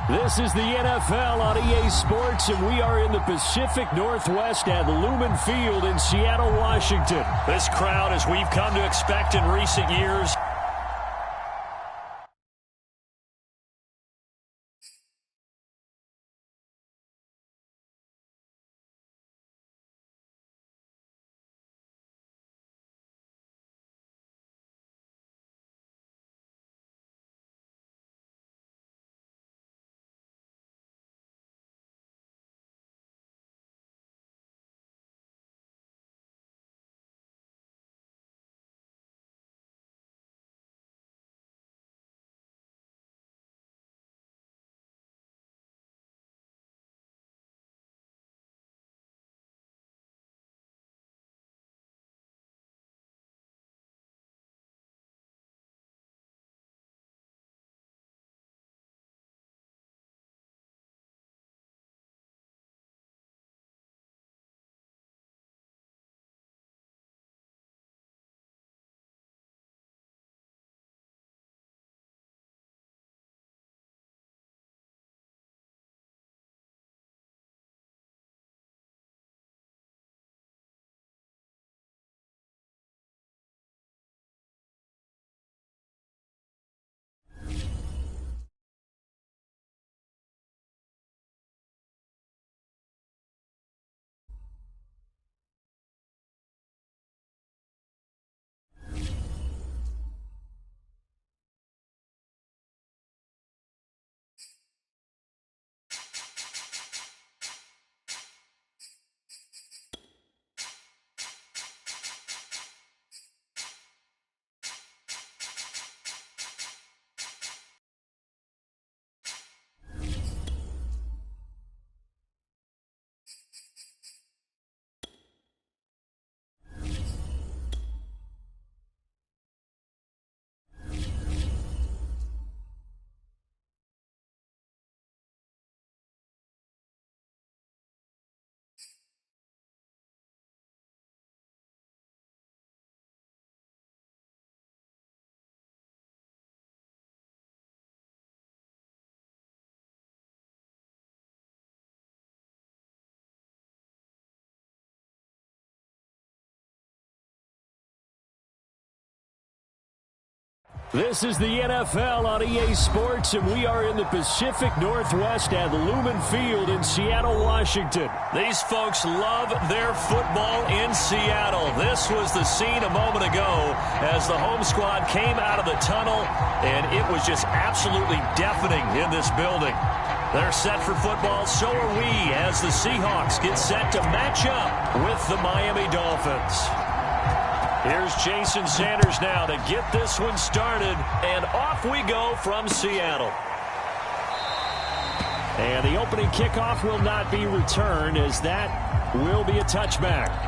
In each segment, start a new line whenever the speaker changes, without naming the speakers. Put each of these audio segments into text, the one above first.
This is the NFL on EA Sports, and we are in the Pacific Northwest at Lumen Field in Seattle, Washington. This crowd, as we've come to expect in recent years, this is the NFL on EA Sports, and we are in the Pacific Northwest at Lumen Field in Seattle, Washington. These folks love their football in Seattle. This was the scene a moment ago as the home squad came out of the tunnel, and it was just absolutely deafening in this building. They're set for football, so are we, as the Seahawks get set to match up with the Miami Dolphins. Here's Jason Sanders now to get this one started, and off we go from Seattle. And the opening kickoff will not be returned, as that will be a touchback.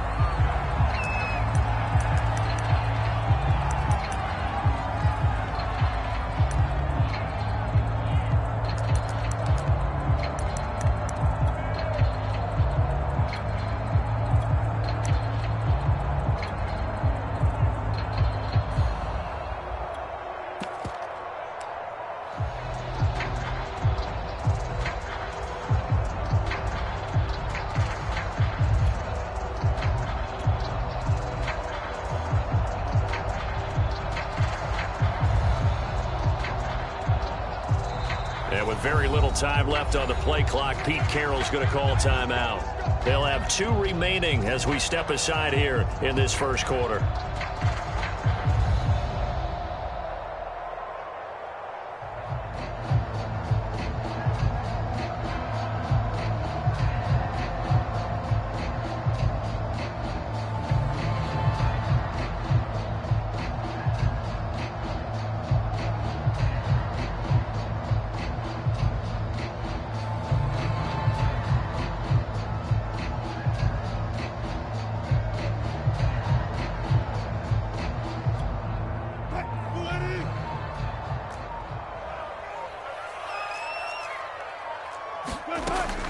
And with very little time left on the play clock, Pete Carroll's going to call timeout. They'll have 2 remaining as we step aside here in this first quarter.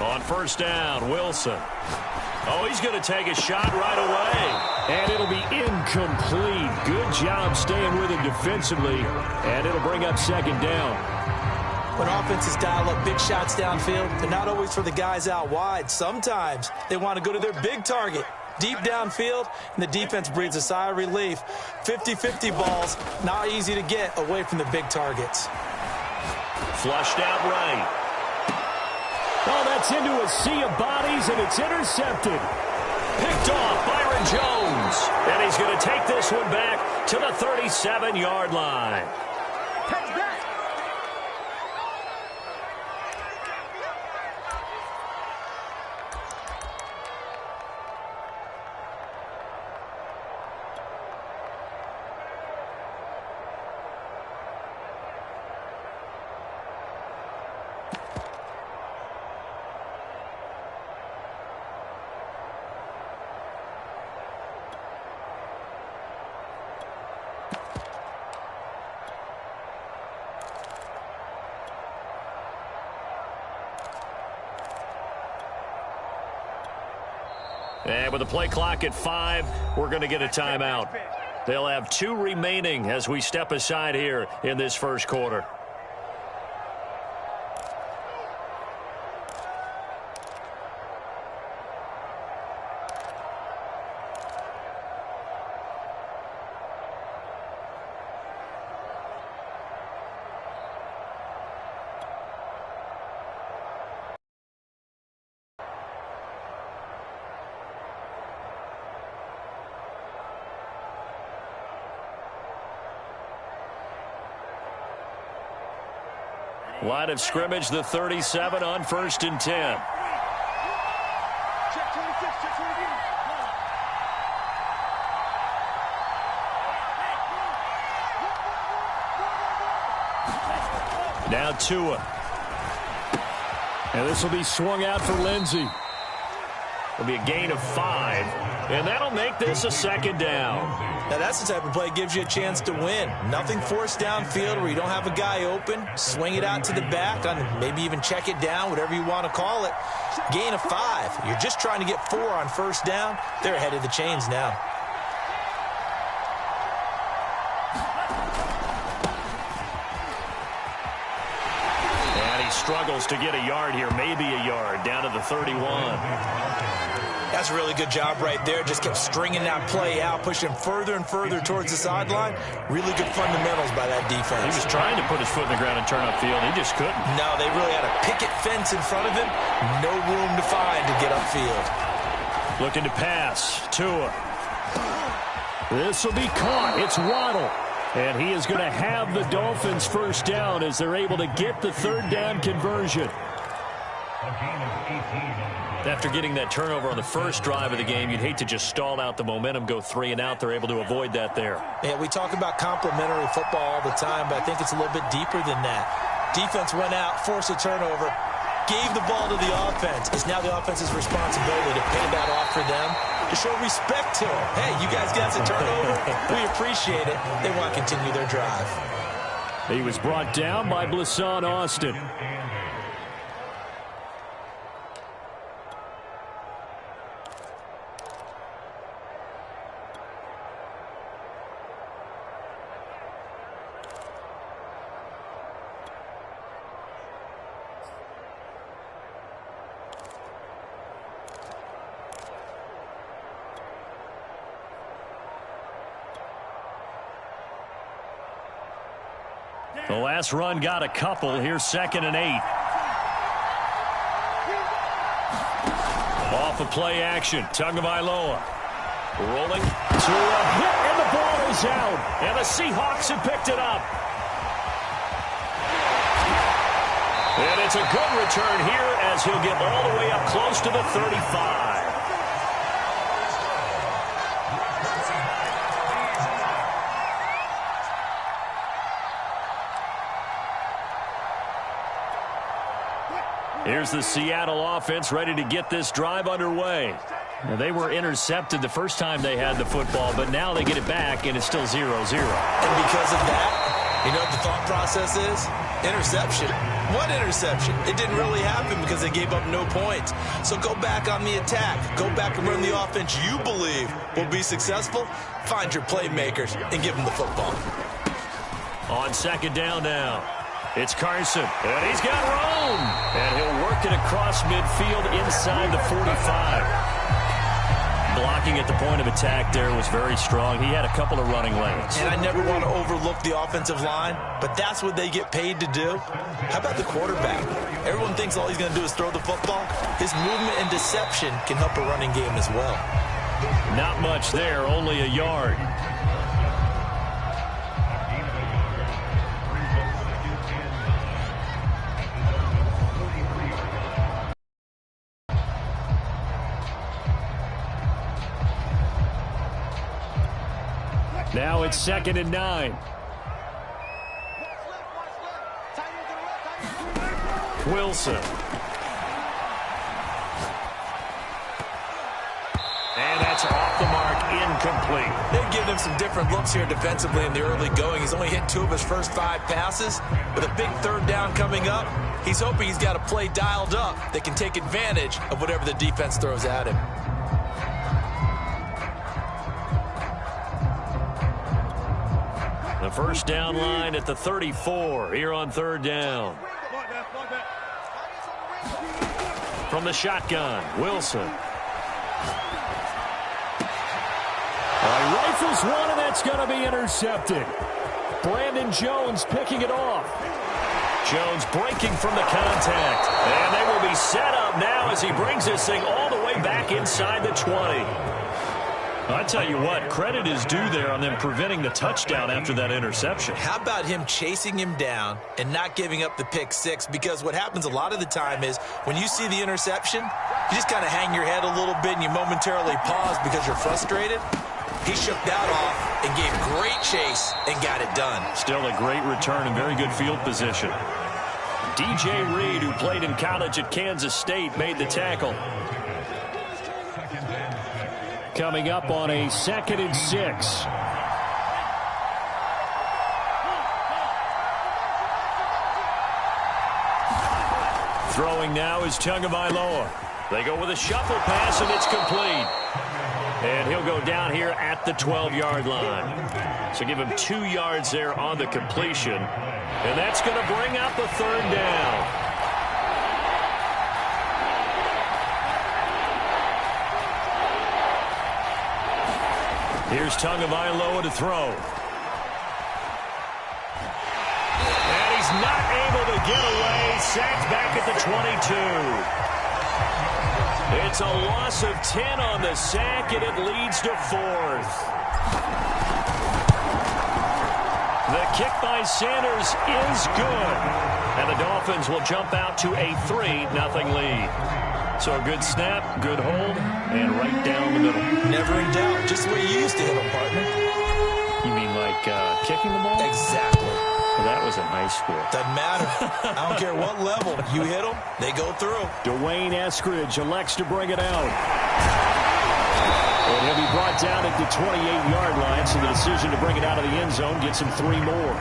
On first down, Wilson. Oh, he's going to take a shot right away. And it'll be incomplete. Good job staying with him defensively. And it'll bring up second down.
When offenses dial up big shots downfield, they're not always for the guys out wide. Sometimes they want to go to their big target, deep downfield, and the defense breathes a sigh of relief. 50-50 balls, not easy to get away from the big targets.
Flushed out right. Oh, that's into a sea of bodies, and it's intercepted. Picked off Byron Jones. And he's going to take this one back to the 37-yard line. And with the play clock at 5, we're going to get a timeout. They'll have 2 remaining as we step aside here in this first quarter. Line of scrimmage, the 37 on 1st and 10. Now Tua. And this will be swung out for Lindsey. It'll be a gain of 5, and that'll make this a 2nd down.
Now, that's the type of play that gives you a chance to win. Nothing forced downfield where you don't have a guy open. Swing it out to the back, maybe even check it down, whatever you want to call it. Gain of 5. You're just trying to get 4 on 1st down. They're ahead of the chains now.
And he struggles to get a yard here, maybe a yard, down to the 31.
That's a really good job right there. Just kept stringing that play out, pushing further and further towards the sideline. Really good fundamentals by that defense.
He was trying to put his foot in the ground and turn upfield. He just couldn't.
No, they really had a picket fence in front of him. No room to find to get upfield.
Looking to pass. Tua. This will be caught. It's Waddle. And he is going to have the Dolphins 1st down as they're able to get the 3rd down conversion. After getting that turnover on the first drive of the game, you'd hate to just stall out the momentum, go 3 and out. They're able to avoid that there.
Yeah, we talk about complementary football all the time, but I think it's a little bit deeper than that. Defense went out, forced a turnover, gave the ball to the offense. It's now the offense's responsibility to pay that off for them, to show respect to them. Hey, you guys got a turnover. We appreciate it. They want to continue their drive.
He was brought down by Blasson Austin. The last run got a couple. Here's 2nd and 8. Off of play action. Tagovailoa rolling to a hit, and the ball is out. And the Seahawks have picked it up. And it's a good return here as he'll get all the way up close to the 35. Here's the Seattle offense ready to get this drive underway. Now, they were intercepted the first time they had the football, but now they get it back, and it's still 0-0.
And because of that, you know what the thought process is? Interception. What interception? It didn't really happen because they gave up no points. So go back on the attack. Go back and run the offense you believe will be successful. Find your playmakers and give them the football.
On 2nd down now. It's Carson, and he's got room. And he'll work it across midfield inside the 45. Blocking at the point of attack there was very strong. He had a couple of running lanes.
And I never want to overlook the offensive line, but that's what they get paid to do. How about the quarterback? Everyone thinks all he's going to do is throw the football. His movement and deception can help a running game as well.
Not much there, only a yard. Now it's 2nd and 9. Wilson. And that's off the mark, incomplete.
They've given him some different looks here defensively in the early going. He's only hit 2 of his first 5 passes. With a big 3rd down coming up, he's hoping he's got a play dialed up that can take advantage of whatever the defense throws at him.
The first down line at the 34 here on 3rd down. From the shotgun, Wilson. He rifles one, and that's going to be intercepted. Brandon Jones picking it off. Jones breaking from the contact. And they will be set up now as he brings this thing all the way back inside the 20. I tell you what, credit is due there on them preventing the touchdown after that interception.
How about him chasing him down and not giving up the pick 6? Because what happens a lot of the time is when you see the interception, you just kind of hang your head a little bit and you momentarily pause because you're frustrated. He shook that off and gave great chase and got it done.
Still a great return and very good field position. DJ Reed, who played in college at Kansas State, made the tackle. Coming up on a 2nd and 6. Throwing now is Tagovailoa. They go with a shuffle pass, and it's complete. And he'll go down here at the 12-yard line. So give him 2 yards there on the completion. And that's going to bring up a 3rd down. Here's Tagovailoa to throw. And he's not able to get away. Sacked back at the 22. It's a loss of 10 on the sack, and it leads to 4th. The kick by Sanders is good. And the Dolphins will jump out to a 3-0 lead. So a good snap, good hold, and right down the middle.
Never in doubt. Just the way you used to hit them, partner.
You mean like kicking the ball?
Exactly.
Well, that was in high school.
Doesn't matter. I don't care what level. You hit them, they go through.
Dwayne Eskridge elects to bring it out. And he'll be brought down at the 28-yard line, so the decision to bring it out of the end zone gets him 3 more.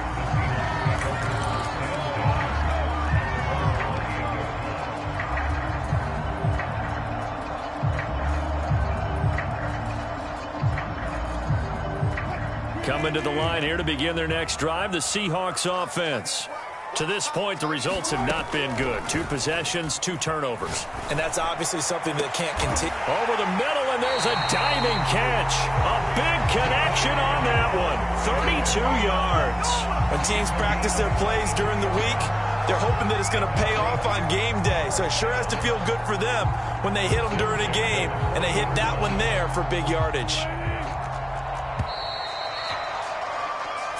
Coming to the line here to begin their next drive, the Seahawks offense. To this point, the results have not been good. 2 possessions, 2 turnovers.
And that's obviously something that can't continue.
Over the middle, and there's a diving catch. A big connection on that one. 32 yards.
When teams practice their plays during the week, they're hoping that it's going to pay off on game day. So it sure has to feel good for them when they hit them during a game, and they hit that one there for big yardage.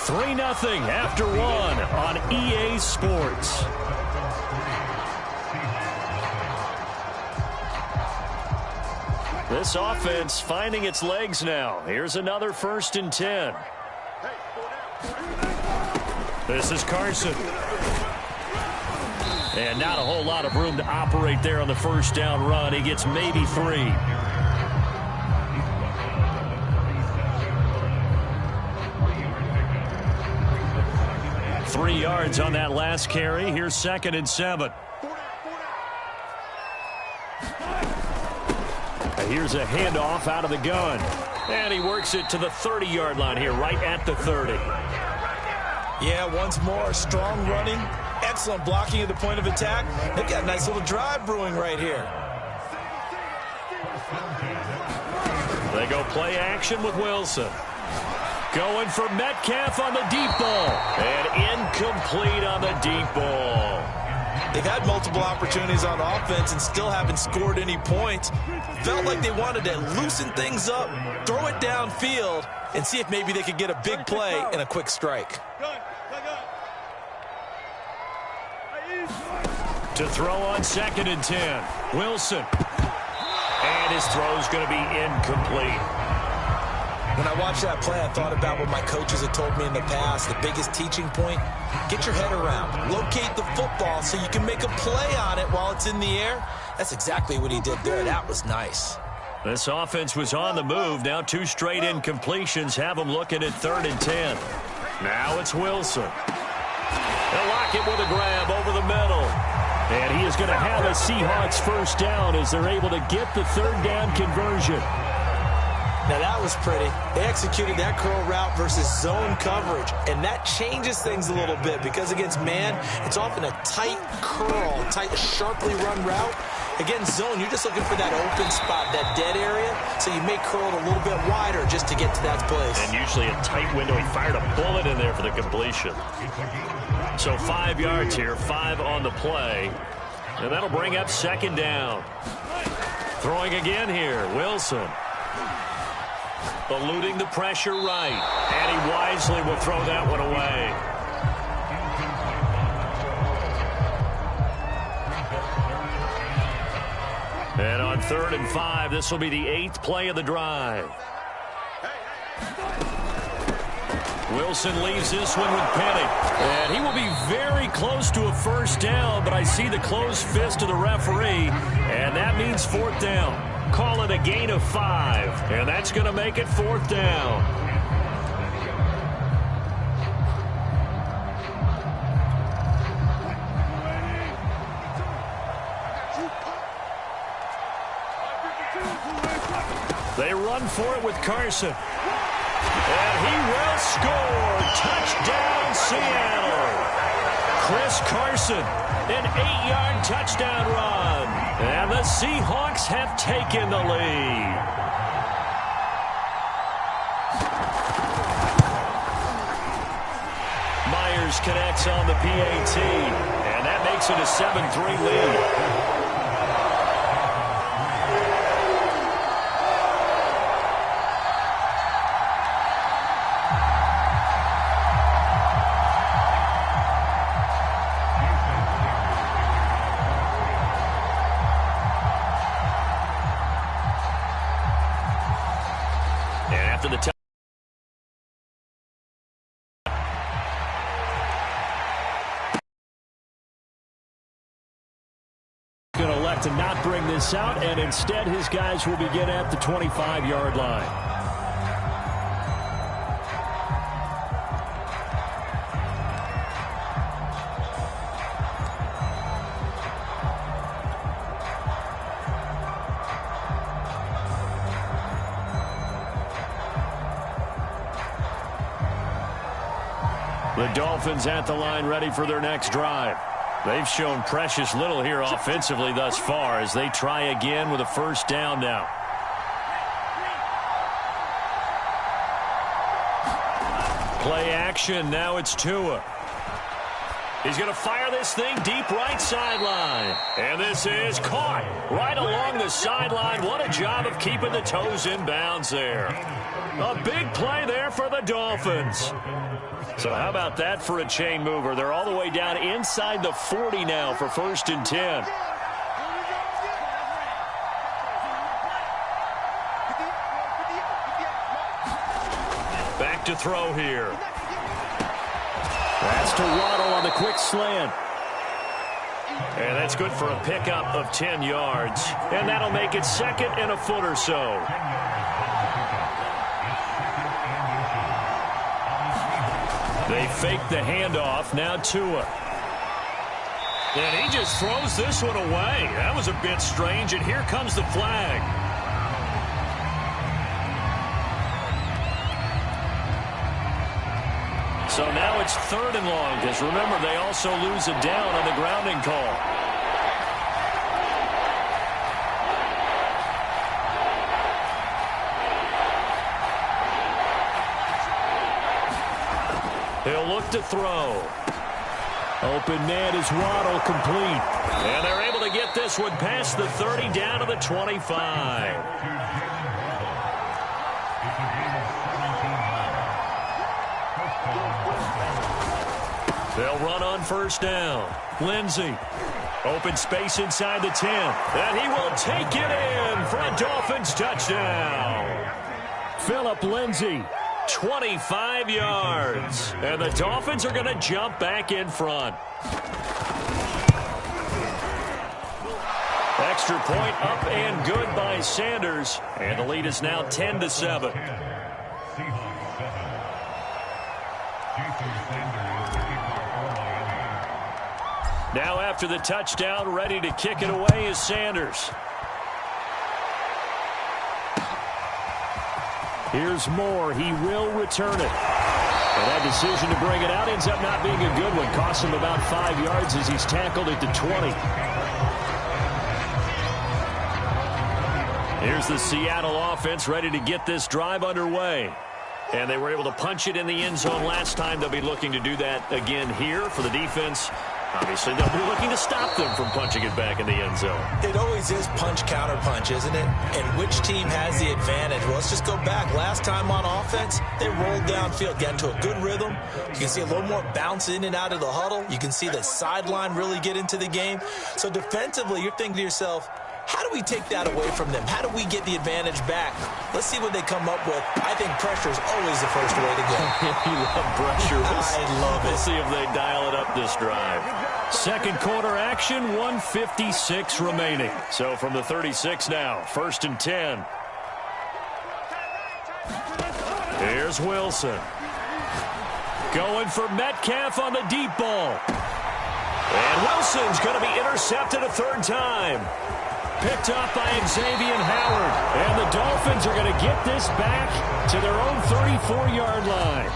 3-0 after 1 on EA Sports. This offense finding its legs now. Here's another 1st and 10. This is Carson. And not a whole lot of room to operate there on the 1st down run. He gets maybe 3. Three yards on that last carry. Here's 2nd and 7. Here's a handoff out of the gun. And he works it to the 30-yard line here, right at the 30.
Yeah, once more, strong running, Excellent blocking at the point of attack. They've got a nice little drive brewing right here.
They go play action with Wilson. Going for Metcalf on the deep ball. And incomplete on the deep ball.
They've had multiple opportunities on offense and still haven't scored any points. Felt like they wanted to loosen things up, throw it downfield, and see if maybe they could get a big play and a quick strike.
To throw on 2nd and 10. Wilson. And his throw's going to be incomplete.
When I watched that play, I thought about what my coaches had told me in the past. The biggest teaching point, get your head around. Locate the football so you can make a play on it while it's in the air. That's exactly what he did there. That was nice.
This offense was on the move. Now 2 straight incompletions have them looking at 3rd and 10. Now it's Wilson. They'll lock it with a grab over the middle. And he is going to have a Seahawks first down as they're able to get the 3rd down conversion.
Now that was pretty. They executed that curl route versus zone coverage, and that changes things a little bit because against man, it's often a tight curl, tight, sharply run route. Against zone, you're just looking for that open spot, that dead area, so you may curl it a little bit wider just to get to that place.
And usually a tight window. He fired a bullet in there for the completion. So 5 yards here, 5 on the play, and that'll bring up 2nd down. Throwing again here, Wilson. Eluding the pressure right. And he wisely will throw that one away. And on 3rd and 5, this will be the 8th play of the drive. Wilson leaves this one with Penny. And he will be very close to a first down, but I see the closed fist of the referee, and that means 4th down. Call it a gain of 5, and that's going to make it 4th down. They run for it with Carson. And he will score. Touchdown, Seattle. Chris Carson, an 8-yard touchdown run. And the Seahawks have taken the lead. Myers connects on the PAT, and that makes it a 7-3 lead. To not bring this out, and instead his guys will begin at the 25-yard line. The Dolphins at the line ready for their next drive. They've shown precious little here offensively thus far as they try again with a first down now. Play action. Now it's Tua. He's going to fire this thing deep right sideline. And this is caught right along the sideline. What a job of keeping the toes in bounds there. A big play there for the Dolphins. So how about that for a chain mover? They're all the way down inside the 40 now for 1st and 10. Back to throw here. That's to Waddle on the quick slant. And that's good for a pickup of 10 yards. And that'll make it 2nd and a foot or so. They fake the handoff. Now Tua. And he just throws this one away. That was a bit strange, and here comes the flag. So now now it's 3rd and long, because remember, they also lose a down on the grounding call. He'll look to throw. Open man is Waddle, complete. And they're able to get this one past the 30 down to the 25. They'll run on 1st down. Lindsey. Open space inside the 10. And he will take it in for a Dolphins touchdown. Phillip Lindsey. 25 yards. And the Dolphins are going to jump back in front. Extra point up and good by Sanders. And the lead is now 10-7. Now after the touchdown, ready to kick it away is Sanders. Here's Moore. He will return it. And that decision to bring it out ends up not being a good one. Costs him about 5 yards as he's tackled at the 20. Here's the Seattle offense ready to get this drive underway. And they were able to punch it in the end zone last time. They'll be looking to do that again here for the defense. Obviously, they'll be looking to stop them from punching it back in the end zone.
It always is punch-counter-punch, isn't it? And which team has the advantage? Well, let's just go back. Last time on offense, they rolled downfield, got into a good rhythm. You can see a little more bounce in and out of the huddle. You can see the sideline really get into the game. So defensively, you're thinking to yourself, how do we take that away from them? How do we get the advantage back? Let's see what they come up with. I think pressure is always the first way to go.
You love pressure.
I love it.
We'll see if they dial it up this drive. Second quarter action, 1:56 remaining. So from the 36 now, 1st and 10. Here's Wilson. Going for Metcalf on the deep ball. And Wilson's going to be intercepted a 3rd time. Picked up by Xavier Howard. And the Dolphins are going to get this back to their own 34-yard line.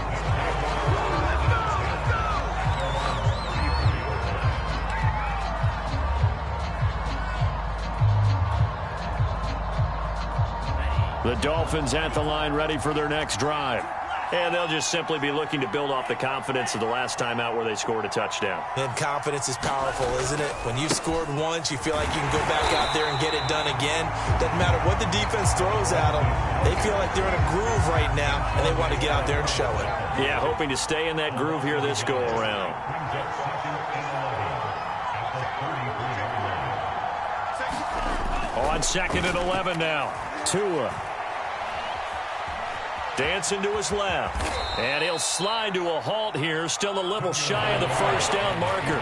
The Dolphins at the line ready for their next drive. And they'll just simply be looking to build off the confidence of the last time out where they scored a touchdown.
And confidence is powerful, isn't it? When you scored once, you feel like you can go back out there and get it done again. Doesn't matter what the defense throws at them. They feel like they're in a groove right now, and they want to get out there and show it.
Yeah, hoping to stay in that groove here this go-around. On 2nd and 11 now. Tua. Dancing to his left. And he'll slide to a halt here. Still a little shy of the 1st down marker.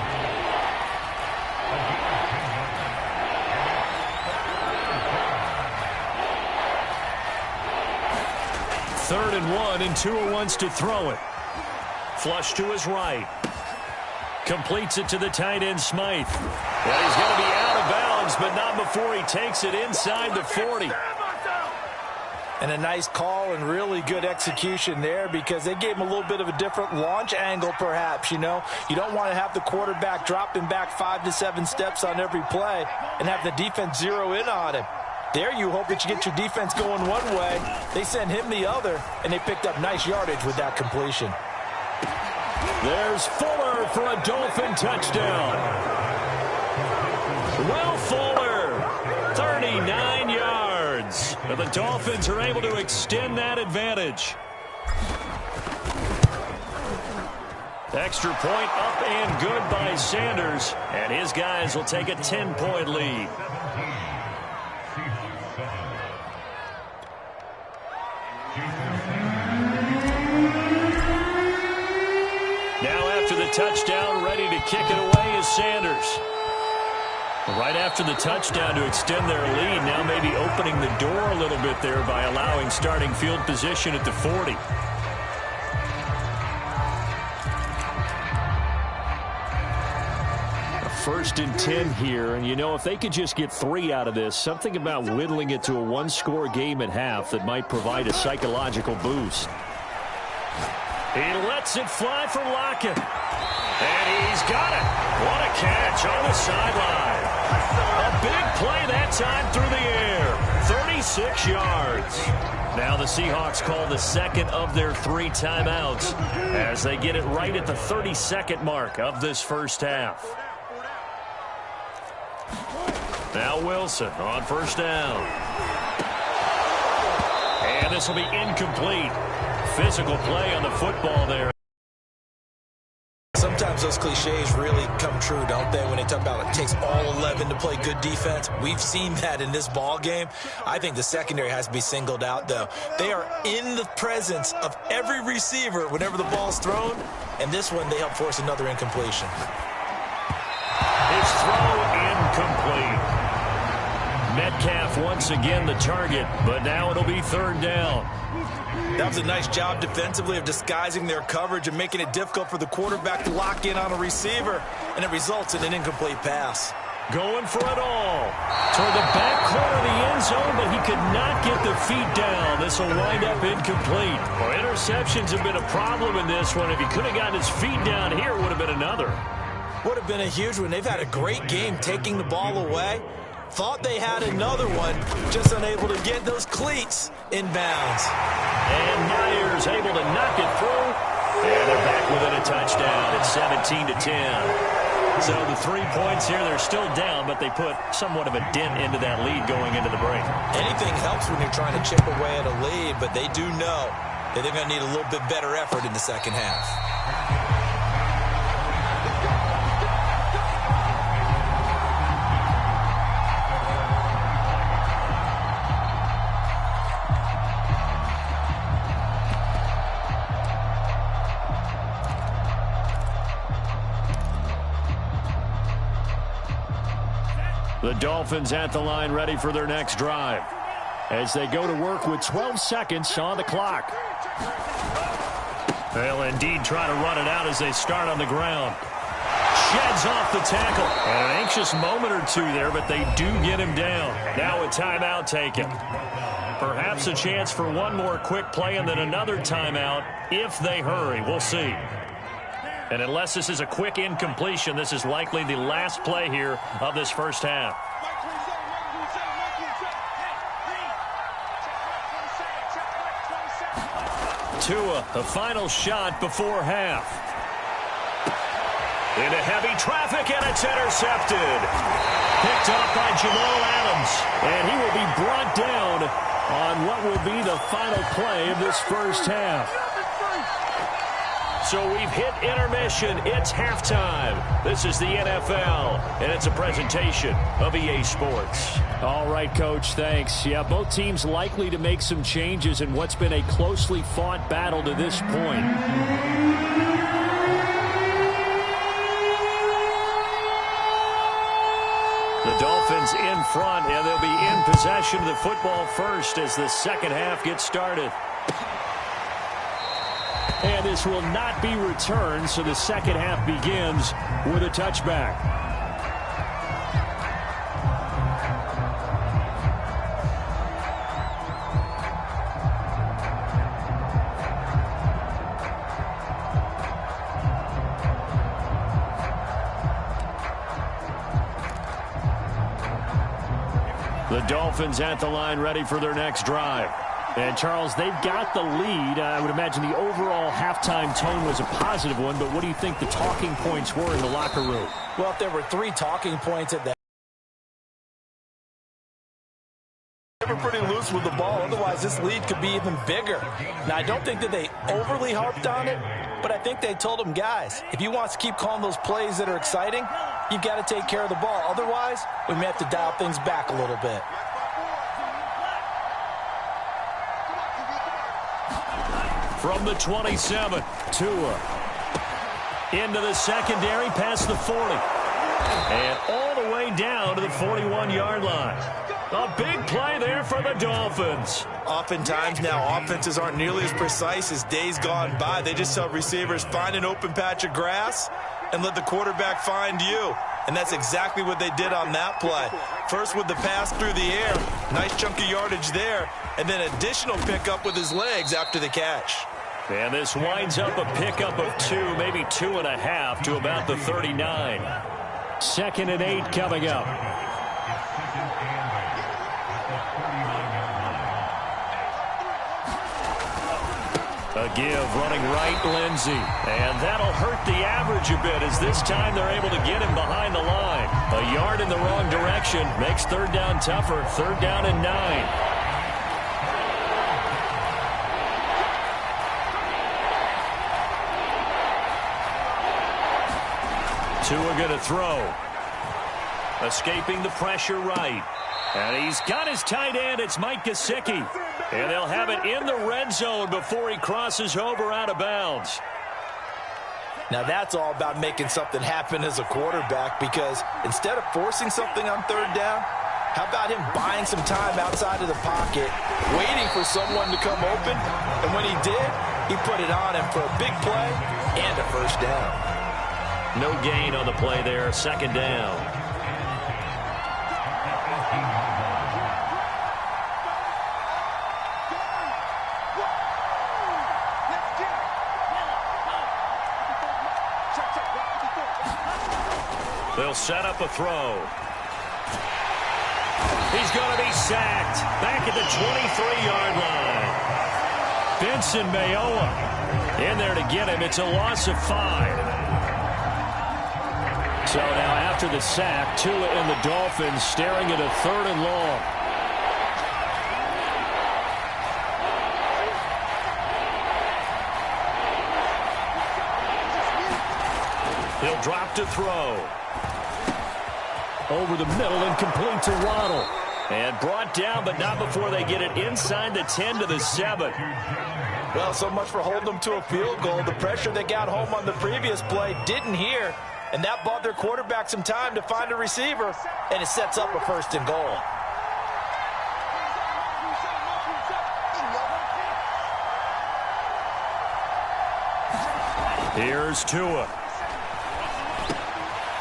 Third and 1, and Tua wants to throw it. Flush to his right. Completes it to the tight end, Smythe. And he's going to be out of bounds, but not before he takes it inside the 40.
And a nice call and really good execution there because they gave him a little bit of a different launch angle perhaps, you know. You don't want to have the quarterback dropping back 5 to 7 steps on every play and have the defense zero in on him. There you hope that you get your defense going one way. They send him the other, and they picked up nice yardage with that completion.
There's Fuller for a Dolphin touchdown. Will Fuller, 39 yards. And the Dolphins are able to extend that advantage. Extra point up and good by Sanders. And his guys will take a 10-point lead. Now after the touchdown, ready to kick it away is Sanders. Right after the touchdown to extend their lead, now maybe opening the door a little bit there by allowing starting field position at the 40. First and 10 here, and you know, if they could just get 3 out of this, something about whittling it to a one-score game at half that might provide a psychological boost. He lets it fly for Lockett. And he's got it. What a catch on the sideline. A big play that time through the air. 36 yards. Now the Seahawks call the second of their 3 timeouts as they get it right at the 32nd mark of this first half. Now Wilson on first down. And this will be incomplete. Physical play on the football there.
Sometimes those cliches really come true, don't they, when they talk about it takes all 11 to play good defense. We've seen that in this ball game. I think the secondary has to be singled out, though. They are in the presence of every receiver whenever the ball's thrown, and this one they help force another incompletion.
His throw incomplete. Metcalf once again the target, but now it'll be third down.
That was a nice job defensively of disguising their coverage and making it difficult for the quarterback to lock in on a receiver, and it results in an incomplete pass.
Going for it all. Toward the back corner of the end zone, but he could not get the feet down. This will wind up incomplete. Well, interceptions have been a problem in this one. If he could have gotten his feet down here, it would have been another.
Would have been a huge one. They've had a great game taking the ball away. Thought they had another one, just unable to get those cleats in bounds.
And Myers able to knock it through. And they're back within a touchdown. It's 17-10. So the 3 points here, they're still down, but they put somewhat of a dent into that lead going into the break.
Anything helps when you're trying to chip away at a lead, but they do know that they're going to need a little bit better effort in the second half.
The Dolphins at the line ready for their next drive as they go to work with 12 seconds on the clock. They'll indeed try to run it out as they start on the ground. Sheds off the tackle. And an anxious moment or two there, but they do get him down. Now a timeout taken. Perhaps a chance for one more quick play and then another timeout if they hurry. We'll see. And unless this is a quick incompletion, this is likely the last play here of this first half. Tua, the final shot before half. Into heavy traffic, and it's intercepted. Picked off by Jamal Adams. And he will be brought down on what will be the final play of this first half. So we've hit intermission. It's halftime. This is the NFL, and it's a presentation of EA Sports. All right, Coach, thanks. Yeah, both teams likely to make some changes in what's been a closely fought battle to this point. The Dolphins in front, and they'll be in possession of the football first as the second half gets started. And this will not be returned, so the second half begins with a touchback. The Dolphins at the line ready for their next drive. And, Charles, they've got the lead. I would imagine the overall halftime tone was a positive one, but what do you think the talking points were in the locker room?
Well, if there were 3 talking points at that, they were pretty loose with the ball. Otherwise, this lead could be even bigger. Now, I don't think that they overly harped on it, but I think they told them, guys, if you want to keep calling those plays that are exciting, you've got to take care of the ball. Otherwise, we may have to dial things back a little bit.
From the 27, Tua into the secondary past the 40. And all the way down to the 41-yard line. A big play there for the Dolphins.
Oftentimes now, offenses aren't nearly as precise as days gone by. They just tell receivers, find an open patch of grass and let the quarterback find you. And that's exactly what they did on that play. First with the pass through the air. Nice chunk of yardage there. And then additional pickup with his legs after the catch.
And this winds up a pickup of 2, maybe 2.5 to about the 39. 2nd and 8 coming up. A give running right, Lindsey. And that'll hurt the average a bit as this time they're able to get him behind the line. A yard in the wrong direction makes 3rd down tougher. 3rd down and 9. Tua going to throw. Escaping the pressure right. And he's got his tight end. It's Mike Gesicki. And they'll have it in the red zone before he crosses over out of bounds.
Now that's all about making something happen as a quarterback, because instead of forcing something on 3rd down, how about him buying some time outside of the pocket, waiting for someone to come open, and when he did, he put it on him for a big play and a 1st down.
No gain on the play there. 2nd down. They'll set up a throw. He's going to be sacked. Back at the 23-yard line. Benson Mayowa in there to get him. It's a loss of 5. So now after the sack, Tua and the Dolphins staring at a 3rd and long. He'll drop to throw. Over the middle and complete to Waddle. And brought down, but not before they get it inside the 10 to the 7.
Well, so much for holding them to a field goal. The pressure they got home on the previous play didn't hear, and that bought their quarterback some time to find a receiver, and it sets up a 1st and goal.
Here's Tua.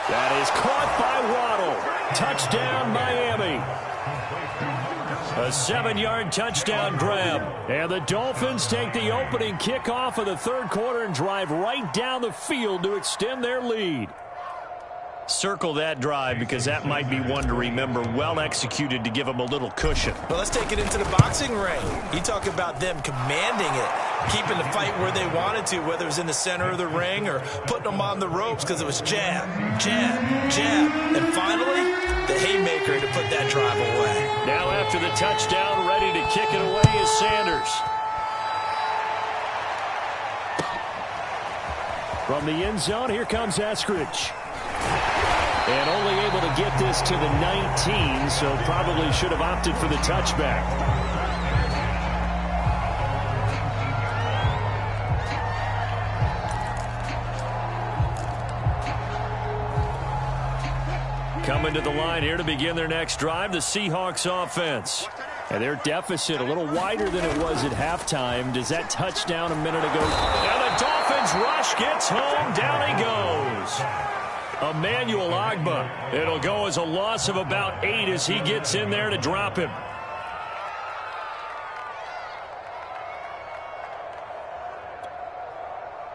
That is caught by Waddle. Touchdown, Miami. A 7-yard touchdown grab. And the Dolphins take the opening kickoff of the 3rd quarter and drive right down the field to extend their lead. Circle that drive because that might be one to remember. Well executed to give them a little cushion.
Well, let's take it into the boxing ring. You talk about them commanding it, keeping the fight where they wanted to, whether it was in the center of the ring or putting them on the ropes, because it was jab, jab, jab. And finally, the haymaker to put that drive away.
Now after the touchdown, ready to kick it away is Sanders. From the end zone, here comes Eskridge. And only able to get this to the 19, so probably should have opted for the touchback. Coming to the line here to begin their next drive, the Seahawks offense. And their deficit a little wider than it was at halftime. Does that touchdown a minute ago? And the Dolphins rush gets home. Down he goes. Emmanuel Ogbah. It'll go as a loss of about 8 as he gets in there to drop him.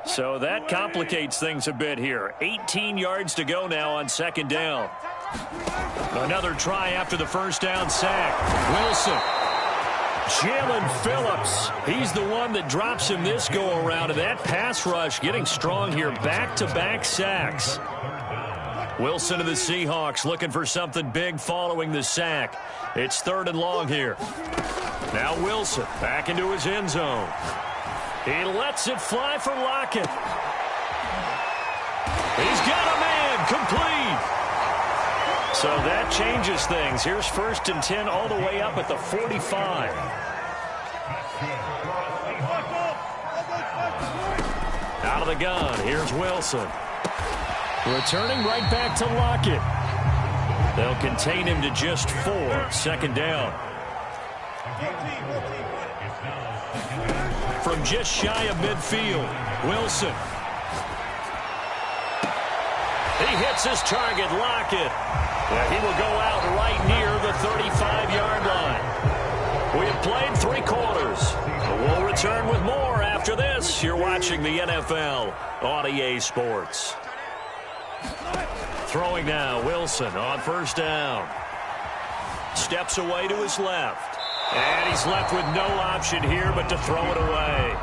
So that complicates things a bit here. 18 yards to go now on 2nd down. Another try after the 1st down sack. Wilson. Jalen Phillips. He's the one that drops him this go-around. And that pass rush getting strong here. Back-to-back sacks. Wilson of the Seahawks looking for something big following the sack. It's 3rd and long here. Now Wilson back into his end zone. He lets it fly for Lockett. He's got a man complete. So that changes things. Here's 1st and 10 all the way up at the 45. Out of the gun. Here's Wilson. Returning right back to Lockett. They'll contain him to just 4. 2nd down. From just shy of midfield, Wilson. He hits his target, Lockett. Yeah, he will go out right near the 35-yard line. We have played 3 quarters. We'll return with more after this. the NFL on EA Sports. Throwing now, Wilson on first down. Steps away to his left. And he's left with no option here but to throw it away.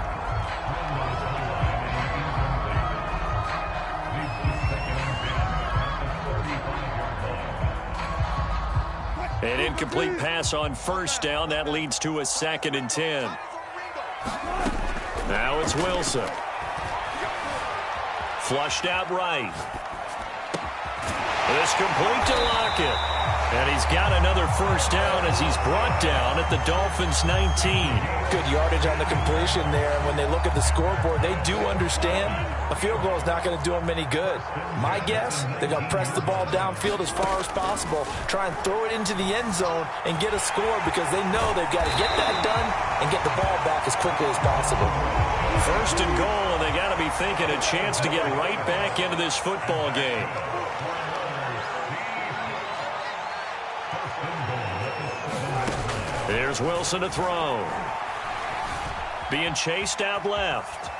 An incomplete pass on first down. That leads to a 2nd and 10. Now it's Wilson. Flushed out right. It's complete to Lockett. And he's got another first down as he's brought down at the Dolphins' 19.
Good yardage on the completion there. And when they look at the scoreboard, they do understand a field goal is not going to do them any good. My guess, they're going to press the ball downfield as far as possible, try and throw it into the end zone and get a score because they know they've got to get that done and get the ball back as quickly as possible.
First and goal, and they got to be thinking a chance to get right back into this football game. There's Wilson to throw. Being chased out left.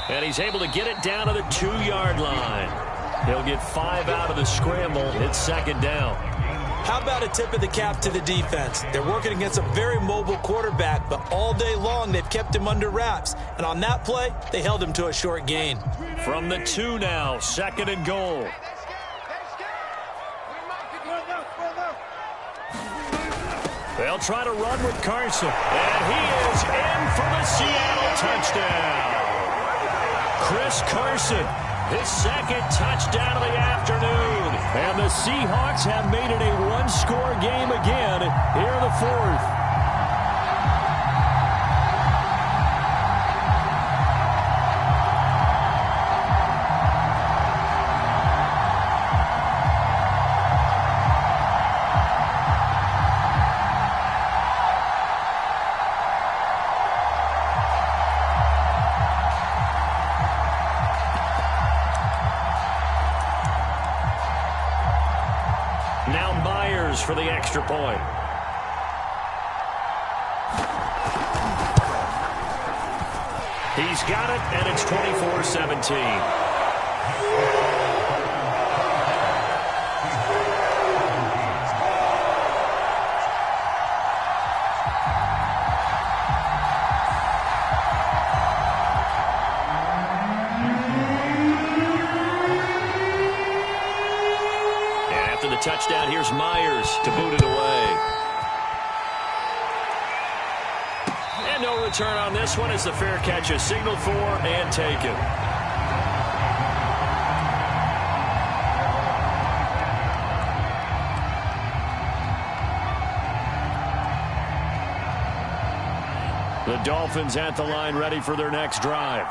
And he's able to get it down to the 2-yard line. He'll get 5 out of the scramble. It's 2nd down.
How about a tip of the cap to the defense? They're working against a very mobile quarterback, but all day long they've kept him under wraps. And on that play, they held him to a short gain.
From the 2 now, 2nd and goal. They'll try to run with Carson. And he is in for the Seattle touchdown. Chris Carson, his 2nd touchdown of the afternoon. And the Seahawks have made it a 1-score game again here in the 4th. For the extra point. He's got it, and it's 24-17. Touchdown. Here's Myers to boot it away. And no return on this one as the fair catch is signaled for and taken. The Dolphins at the line ready for their next drive.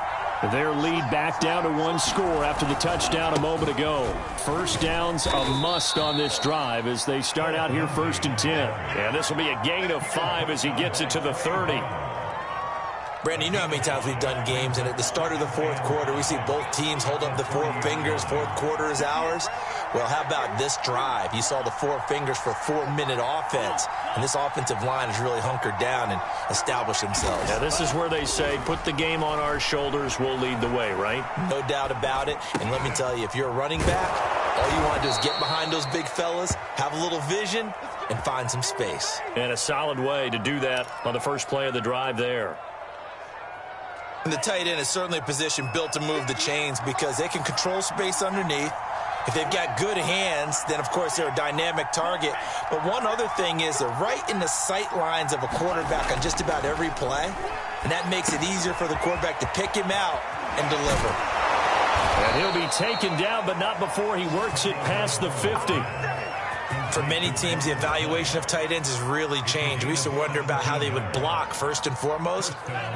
Their lead back down to 1 score after the touchdown a moment ago. First down's a must on this drive as they start out here 1st and 10. And this will be a gain of 5 as he gets it to the 30.
Brandon, you know how many times we've done games, and at the start of the 4th quarter, we see both teams hold up the 4 fingers, 4th quarter is ours. Well, how about this drive? You saw the 4 fingers for 4-minute offense, and this offensive line has really hunkered down and established themselves.
Yeah, this is where they say, put the game on our shoulders, we'll lead the way, right?
No doubt about it, and let me tell you, if you're a running back, all you want to do is get behind those big fellas, have a little vision, and find some space.
And a solid way to do that on the first play of the drive there.
And the tight end is certainly a position built to move the chains because they can control space underneath. If they've got good hands, then, of course, they're a dynamic target. But one other thing is they're right in the sight lines of a quarterback on just about every play, and that makes it easier for the quarterback to pick him out and deliver.
And he'll be taken down, but not before he works it past the 50.
For many teams, the evaluation of tight ends has really changed. We used to wonder about how they would block first and foremost.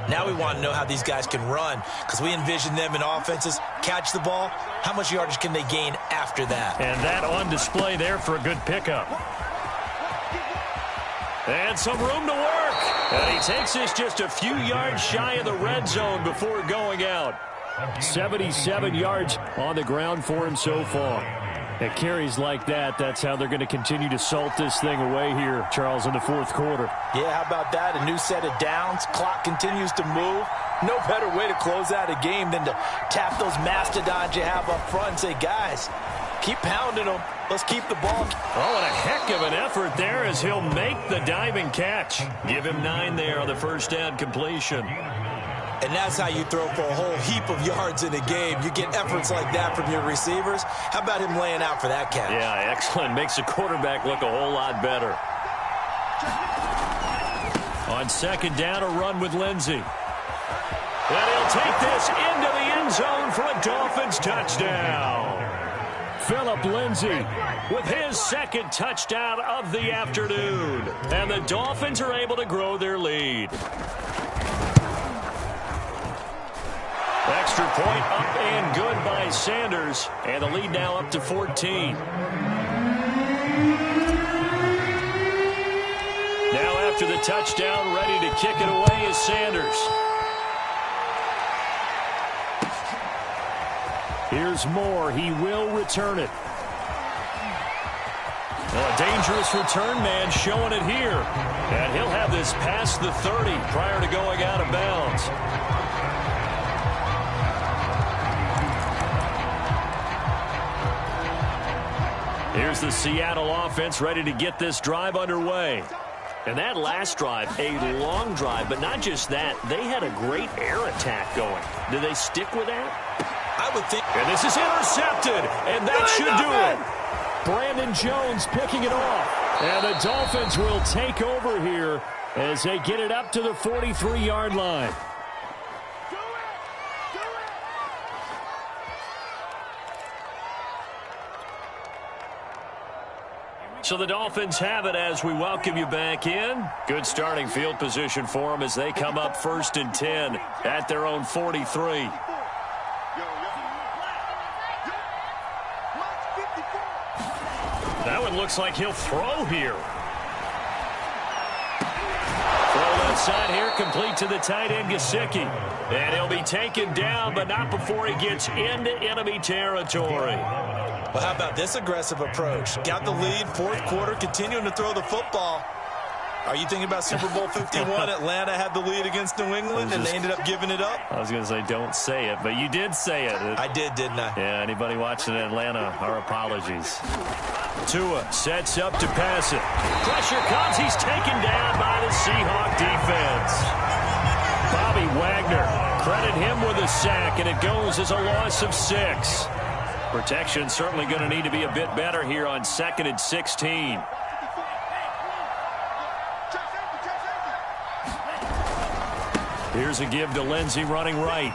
Now we want to know how these guys can run because we envision them in offenses, catch the ball, how much yardage can they gain after that?
And that on display there for a good pickup. And some room to work. And he takes this just a few yards shy of the red zone before going out. 77 yards on the ground for him so far. At carries like that, that's how they're going to continue to salt this thing away here, Charles, in the 4th quarter.
Yeah, how about that? A new set of downs. Clock continues to move. No better way to close out a game than to tap those mastodons you have up front and say, guys, keep pounding them. Let's keep the ball.
Oh, and a heck of an effort there as he'll make the diving catch. Give him 9 there on the first down completion.
And that's how you throw for a whole heap of yards in a game. You get efforts like that from your receivers. How about him laying out for that catch?
Yeah, excellent. Makes the quarterback look a whole lot better. On second down, a run with Lindsey. And he'll take this into the end zone for a Dolphins touchdown. Phillip Lindsay with his second touchdown of the afternoon. And the Dolphins are able to grow their lead. Extra point up and good by Sanders. And the lead now up to 14. Now after the touchdown, ready to kick it away is Sanders. Here's Moore. He will return it. Well, a dangerous return man showing it here. And he'll have this past the 30 prior to going out of bounds. Here's the Seattle offense ready to get this drive underway. And that last drive, a long drive, but not just that. They had a great air attack going. Do they stick with that?
I would think.
And this is intercepted, and that should do it. Brandon Jones picking it off. And the Dolphins will take over here as they get it up to the 43-yard line. So the Dolphins have it as we welcome you back in. Good starting field position for them as they come up 1st and 10 at their own 43. That one looks like he'll throw here. Throw left side here, complete to the tight end, Gesicki. And he'll be taken down, but not before he gets into enemy territory.
Well, how about this aggressive approach? Got the lead, 4th quarter, continuing to throw the football. Are you thinking about Super Bowl 51? Atlanta had the lead against New England, and they ended up giving it up?
I was going to say don't say it, but you did say it.
I did, didn't I?
Yeah, anybody watching Atlanta, our apologies. Tua sets up to pass it. Pressure comes. He's taken down by the Seahawk defense. Bobby Wagner, credit him with a sack, and it goes as a loss of 6. Protection certainly going to need to be a bit better here on 2nd and 16. Here's a give to Lindsey running right.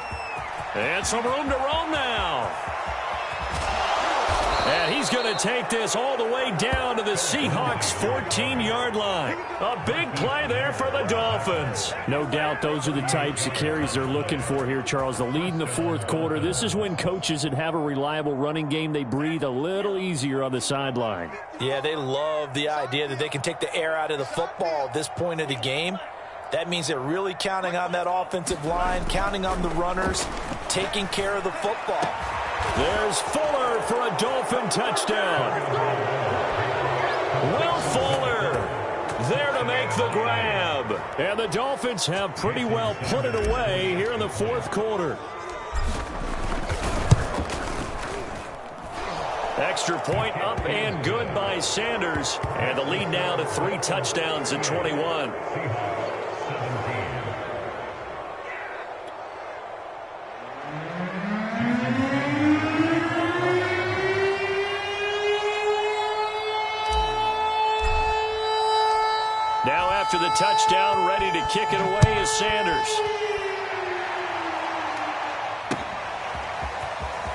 And some room to roam now. And he's going to take this all the way down to the Seahawks' 14-yard line. A big play there for the Dolphins. No doubt those are the types of carries they're looking for here, Charles. The lead in the 4th quarter. This is when coaches that have a reliable running game, they breathe a little easier on the sideline.
Yeah, they love the idea that they can take the air out of the football at this point of the game. That means they're really counting on that offensive line, counting on the runners, taking care of the football.
There's Fuller for a Dolphin touchdown. Will Fuller there to make the grab. And the Dolphins have pretty well put it away here in the 4th quarter. Extra point up and good by Sanders. And the lead now to 3 touchdowns at 21. Now after the touchdown, ready to kick it away is Sanders.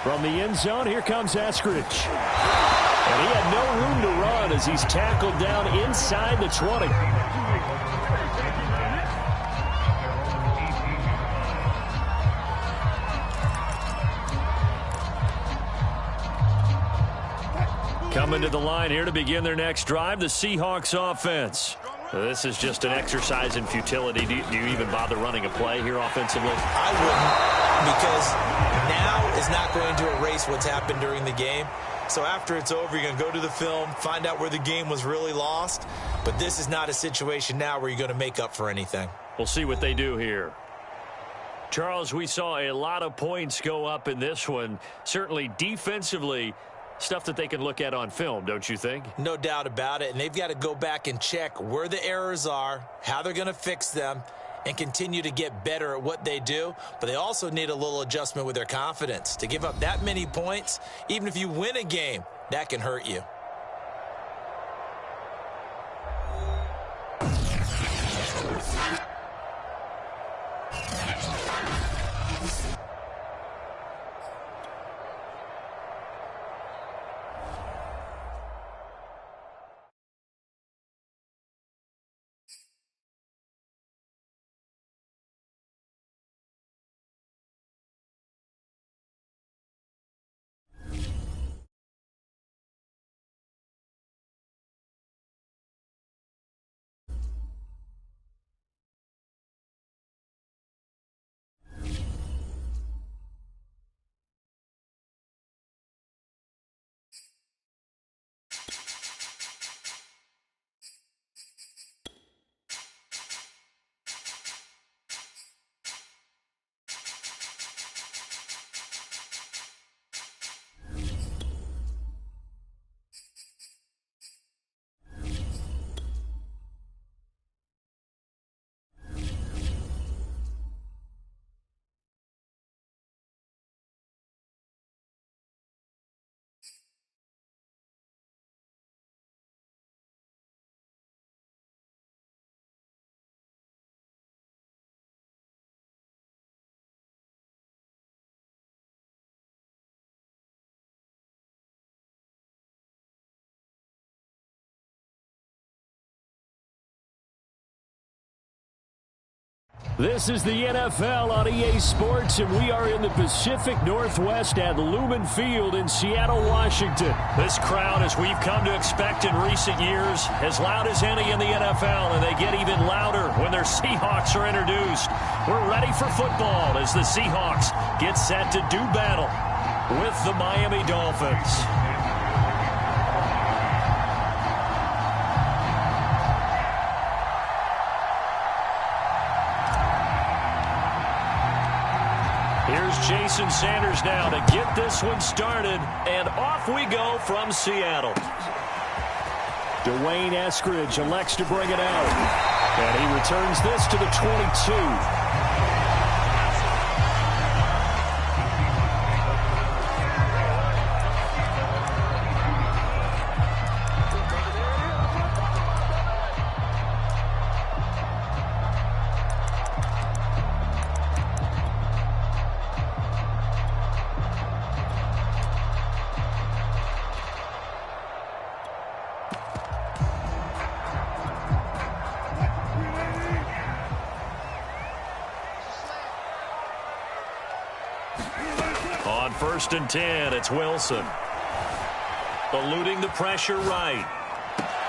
From the end zone, here comes Eskridge. And he had no room to run as he's tackled down inside the 20. Coming to the line here to begin their next drive, the Seahawks offense. This is just an exercise in futility. Do you even bother running a play here offensively?
I wouldn't, because now is not going to erase what's happened during the game. So after it's over, you're going to go to the film, find out where the game was really lost. But this is not a situation now where you're going to make up for anything.
We'll see what they do here. Charles, we saw a lot of points go up in this one. Certainly defensively, stuff that they can look at on film, don't you think?
No doubt about it. And they've got to go back and check where the errors are, how they're going to fix them, and continue to get better at what they do. But they also need a little adjustment with their confidence. To give up that many points, even if you win a game, that can hurt you.
This is the NFL on EA Sports, and we are in the Pacific Northwest at Lumen Field in Seattle, Washington. This crowd, as we've come to expect in recent years, as loud as any in the NFL, and they get even louder when their Seahawks are introduced. We're ready for football as the Seahawks get set to do battle with the Miami Dolphins. Here's Jason Sanders now to get this one started, and off we go from Seattle. Dwayne Eskridge elects to bring it out, and he returns this to the 22. On 1st and 10, it's Wilson. Eluding the pressure right.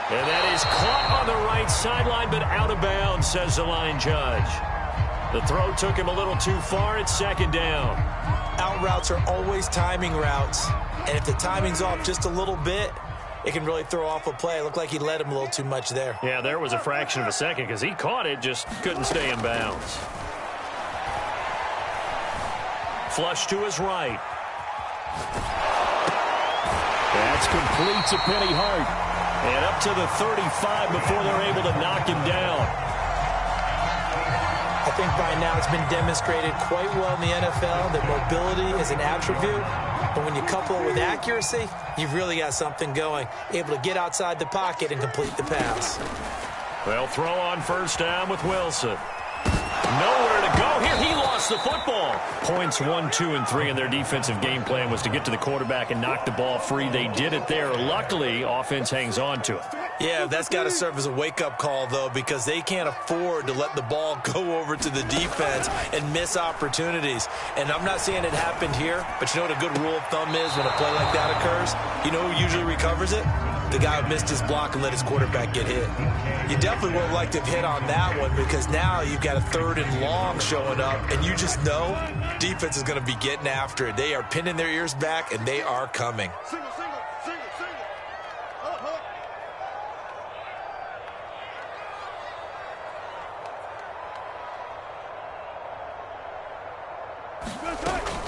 And that is caught on the right sideline, but out of bounds, says the line judge. The throw took him a little too far. It's 2nd down.
Out routes are always timing routes. And if the timing's off just a little bit, it can really throw off a play. It looked like he led him a little too much there.
Yeah, there was a fraction of a second because he caught it, just couldn't stay in bounds. Flush to his right. That's complete to Penny Hart. And up to the 35 before they're able to knock him down.
I think by now it's been demonstrated quite well in the NFL that mobility is an attribute. But when you couple it with accuracy, you've really got something going. Able to get outside the pocket and complete the pass.
Well, throw on 1st down with Wilson. Nowhere to go here. He lost the football. Points 1, 2, and 3 in their defensive game plan was to get to the quarterback and knock the ball free. They did it there. Luckily, offense hangs on to it.
Yeah, that's got to serve as a wake-up call, though, because they can't afford to let the ball go over to the defense and miss opportunities. And I'm not saying it happened here, but you know what a good rule of thumb is when a play like that occurs? You know who usually recovers it? The guy who missed his block and let his quarterback get hit. You definitely would have liked to have hit on that one because now you've got a 3rd and long showing up, and you just know defense is going to be getting after it. They are pinning their ears back, and they are coming.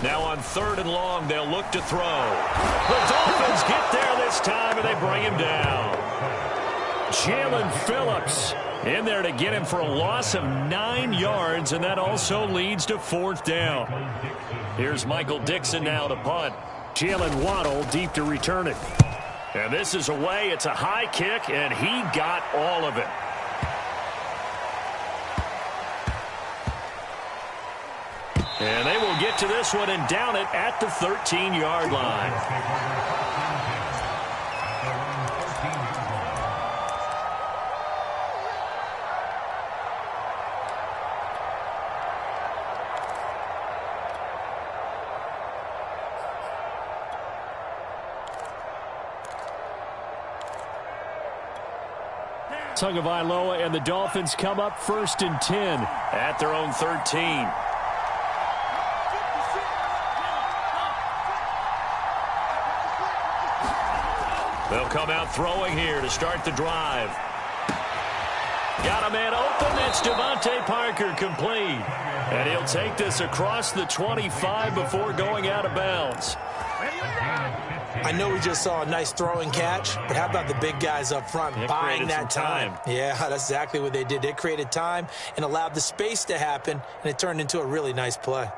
Now on 3rd and long, they'll look to throw. The Dolphins get there this time, and they bring him down. Jalen Phillips in there to get him for a loss of 9 yards, and that also leads to 4th down. Here's Michael Dixon now to punt. Jalen Waddle deep to return it. And this is away. It's a high kick, and he got all of it. And they will get to this one and down it at the 13-yard line. Tagovailoa and the Dolphins come up 1st and 10 at their own 13. They'll come out throwing here to start the drive. Got a man open. That's Devontae Parker, complete. And he'll take this across the 25 before going out of bounds.
I know we just saw a nice throwing catch, but how about the big guys up front buying that time? Yeah, that's exactly what they did. They created time and allowed the space to happen, and it turned into a really nice play.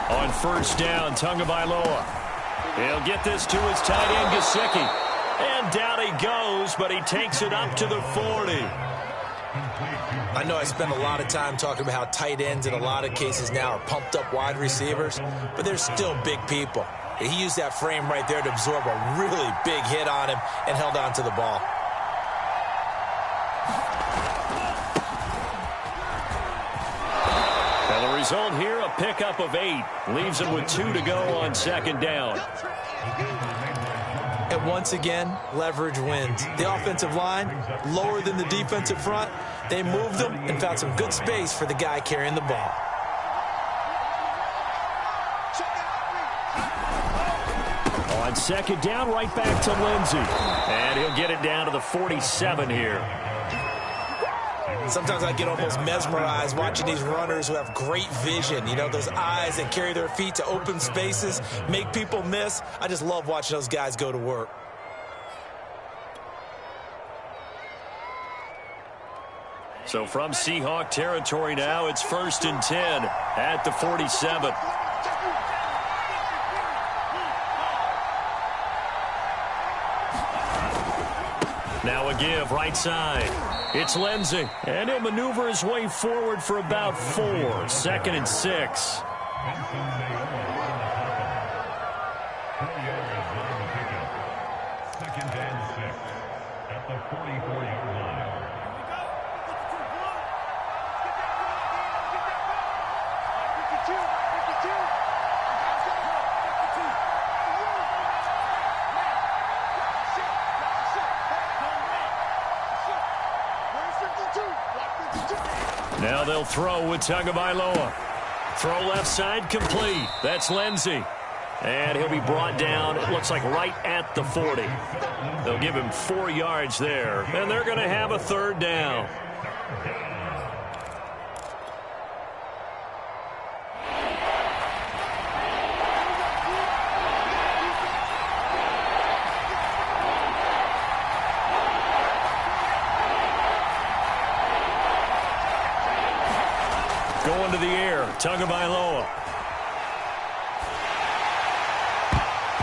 On 1st down, Tagovailoa. He'll get this to his tight end, Gesicki. And down he goes, but he takes it up to the 40.
I know I spend a lot of time talking about how tight ends in a lot of cases now are pumped up wide receivers, but they're still big people. He used that frame right there to absorb a really big hit on him and held on to the ball.
Result here, a pickup of 8. Leaves him with 2 to go on 2nd down.
And once again, leverage wins. The offensive line, lower than the defensive front. They moved them and found some good space for the guy carrying the ball.
On 2nd down, right back to Lindsey. And he'll get it down to the 47 here.
Sometimes I get almost mesmerized watching these runners who have great vision. You know, those eyes that carry their feet to open spaces, make people miss. I just love watching those guys go to work.
So from Seahawk territory now, it's 1st and 10 at the 47. Now a give right side. It's Lindsey, and he'll maneuver his way forward for about 4. 2nd and 6. Now they'll throw with Tagovailoa. Throw left side, complete. That's Lindsey. And he'll be brought down, it looks like right at the 40. They'll give him 4 yards there, and they're going to have a 3rd down. Going to the air, Tagovailoa.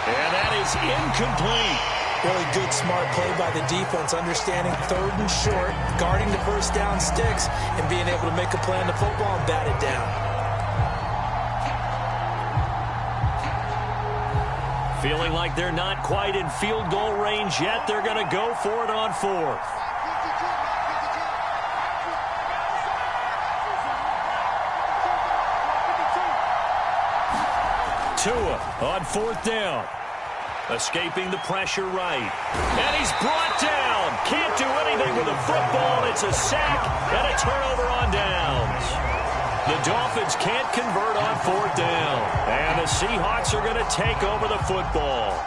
And that is incomplete.
Really good, smart play by the defense, understanding 3rd and short, guarding the 1st down sticks, and being able to make a play on the football and bat it down.
Feeling like they're not quite in field goal range yet. They're going to go for it on 4th. Tua on 4th down. Escaping the pressure right. And he's brought down. Can't do anything with the football. It's a sack and a turnover on downs. The Dolphins can't convert on 4th down. And the Seahawks are going to take over the football.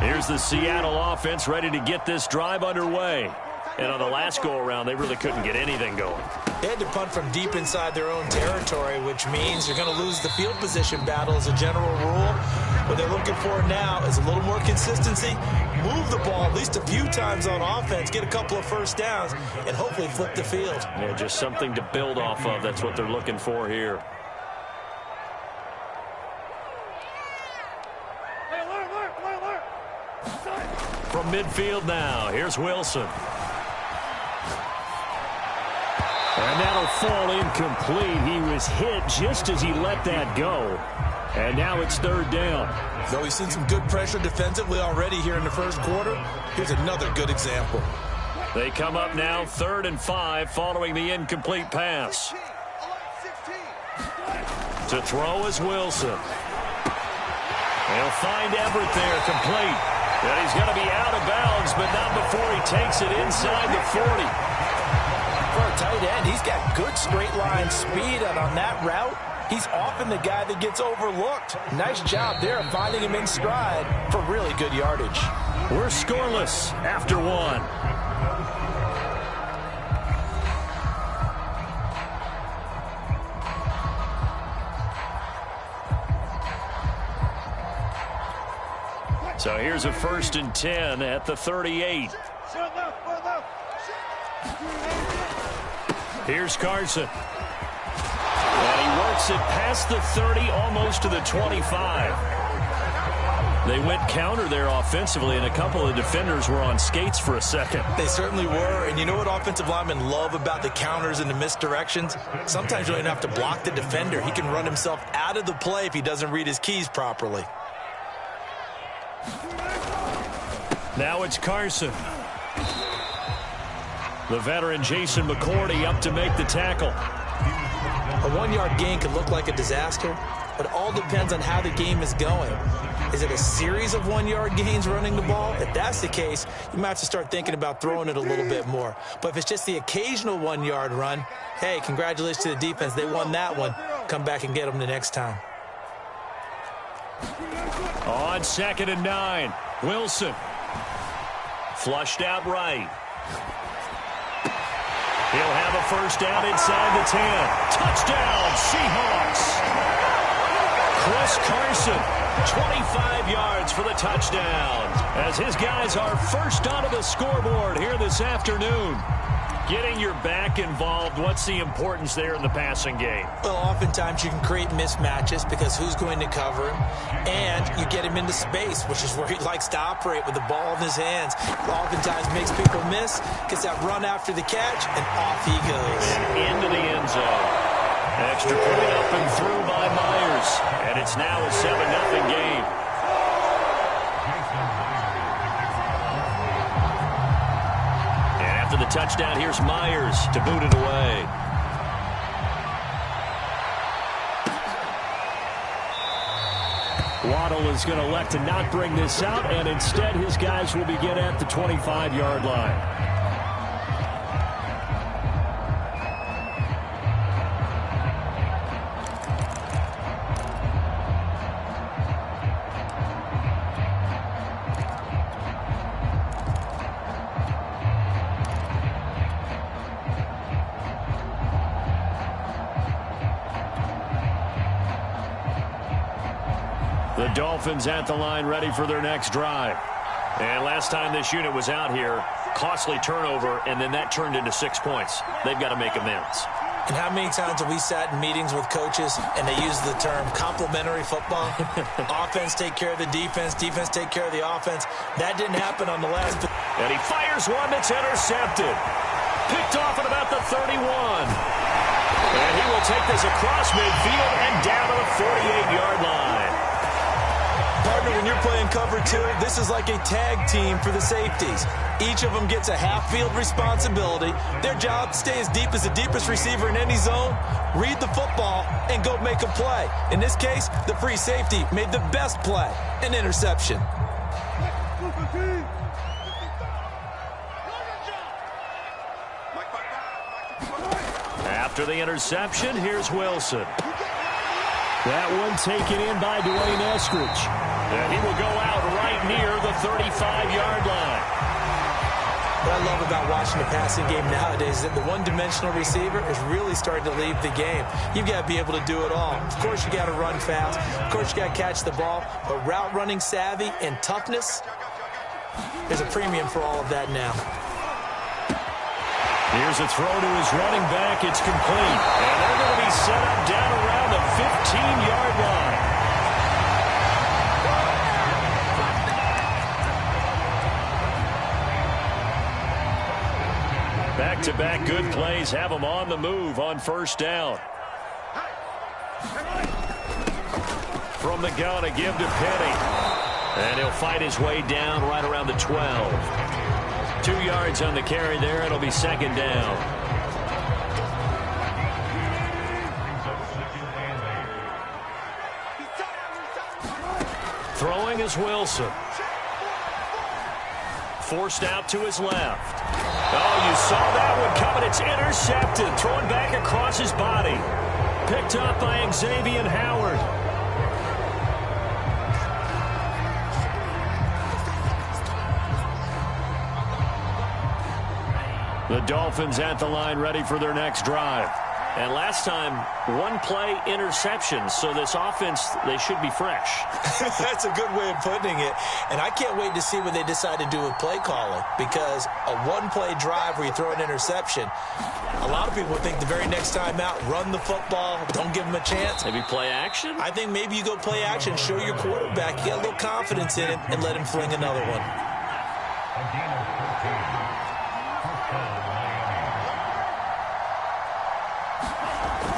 Here's the Seattle offense ready to get this drive underway. And on the last go-around, they really couldn't get anything going.
They had to punt from deep inside their own territory, which means you're going to lose the field position battle as a general rule. What they're looking for now is a little more consistency, move the ball at least a few times on offense, get a couple of first downs, and hopefully flip the field.
Yeah, just something to build off of. That's what they're looking for here. From midfield now, here's Wilson. And that'll fall incomplete. He was hit just as he let that go. And now it's 3rd down.
Though he's seen some good pressure defensively already here in the first quarter, here's another good example.
They come up now 3rd and 5 following the incomplete pass. To throw is Wilson. They'll find Everett there, complete. And he's going to be out of bounds, but not before he takes it inside the 40.
For a tight end, he's got good straight line speed, and on that route, he's often the guy that gets overlooked. Nice job there of finding him in stride for really good yardage.
We're scoreless after 1. So here's a 1st and 10 at the 38. Here's Carson. And he works it past the 30, almost to the 25. They went counter there offensively, and a couple of defenders were on skates for a second.
They certainly were, and you know what offensive linemen love about the counters and the misdirections? Sometimes you don't even have to block the defender. He can run himself out of the play if he doesn't read his keys properly.
Now it's Carson. The veteran Jason McCourty up to make the tackle.
A 1-yard gain can look like a disaster, but it all depends on how the game is going. Is it a series of 1-yard gains running the ball? If that's the case, you might have to start thinking about throwing it a little bit more. But if it's just the occasional 1-yard run, hey, congratulations to the defense. They won that one. Come back and get them the next time.
On 2nd and 9, Wilson. Flushed out right. He'll have a first down inside the 10. Touchdown, Seahawks. Chris Carson, 25 yards for the touchdown, as his guys are first onto the scoreboard here this afternoon. Getting your back involved, what's the importance there in the passing game?
Well, oftentimes you can create mismatches because who's going to cover him, and you get him into space, which is where he likes to operate with the ball in his hands. Oftentimes makes people miss, gets that run after the catch, and off he goes.
And into the end zone. Extra point up and through by Myers, and it's now a 7-0 game. The touchdown, here's Myers to boot it away. Waddle is going to elect to not bring this out, and instead his guys will begin at the 25-yard line. The Dolphins at the line ready for their next drive. And last time this unit was out here, costly turnover, and then that turned into 6 points. They've got to make amends.
And how many times have we sat in meetings with coaches and they use the term complementary football? Offense take care of the defense, defense take care of the offense. That didn't happen on the last.
And he fires one that's intercepted. Picked off at about the 31. And he will take this across midfield and down to the 48-yard line.
Partner, when you're playing cover 2, this is like a tag team for the safeties. Each of them gets a half-field responsibility. Their job, stay as deep as the deepest receiver in any zone, read the football, and go make a play. In this case, the free safety made the best play, an interception.
After the interception, here's Wilson. That one taken in by Dwayne Eskridge. And he will go out right near the 35-yard line.
What I love about watching the passing game nowadays is that the one-dimensional receiver is really starting to leave the game. You've got to be able to do it all. Of course, you got to run fast. Of course, you got to catch the ball. But route running savvy and toughness, there's a premium for all of that now.
Here's a throw to his running back. It's complete. And they're going to be set up down around the 15-yard line. Back-to-back good plays have them on the move on first down. From the gun, a give to Penny. And he'll fight his way down right around the 12. 2 yards on the carry there. It'll be second down. Throwing is Wilson. Forced out to his left. Oh, you saw that one coming. It's intercepted. Thrown back across his body. Picked up by Xavier Howard. The Dolphins at the line ready for their next drive. And last time, one-play interception. So this offense, they should be fresh.
That's a good way of putting it. And I can't wait to see what they decide to do with play calling. Because a one-play drive where you throw an interception, a lot of people think the very next time out, run the football, don't give them a chance.
Maybe play action?
I think maybe you go play action, show your quarterback, you got a little confidence in him, and let him fling another one.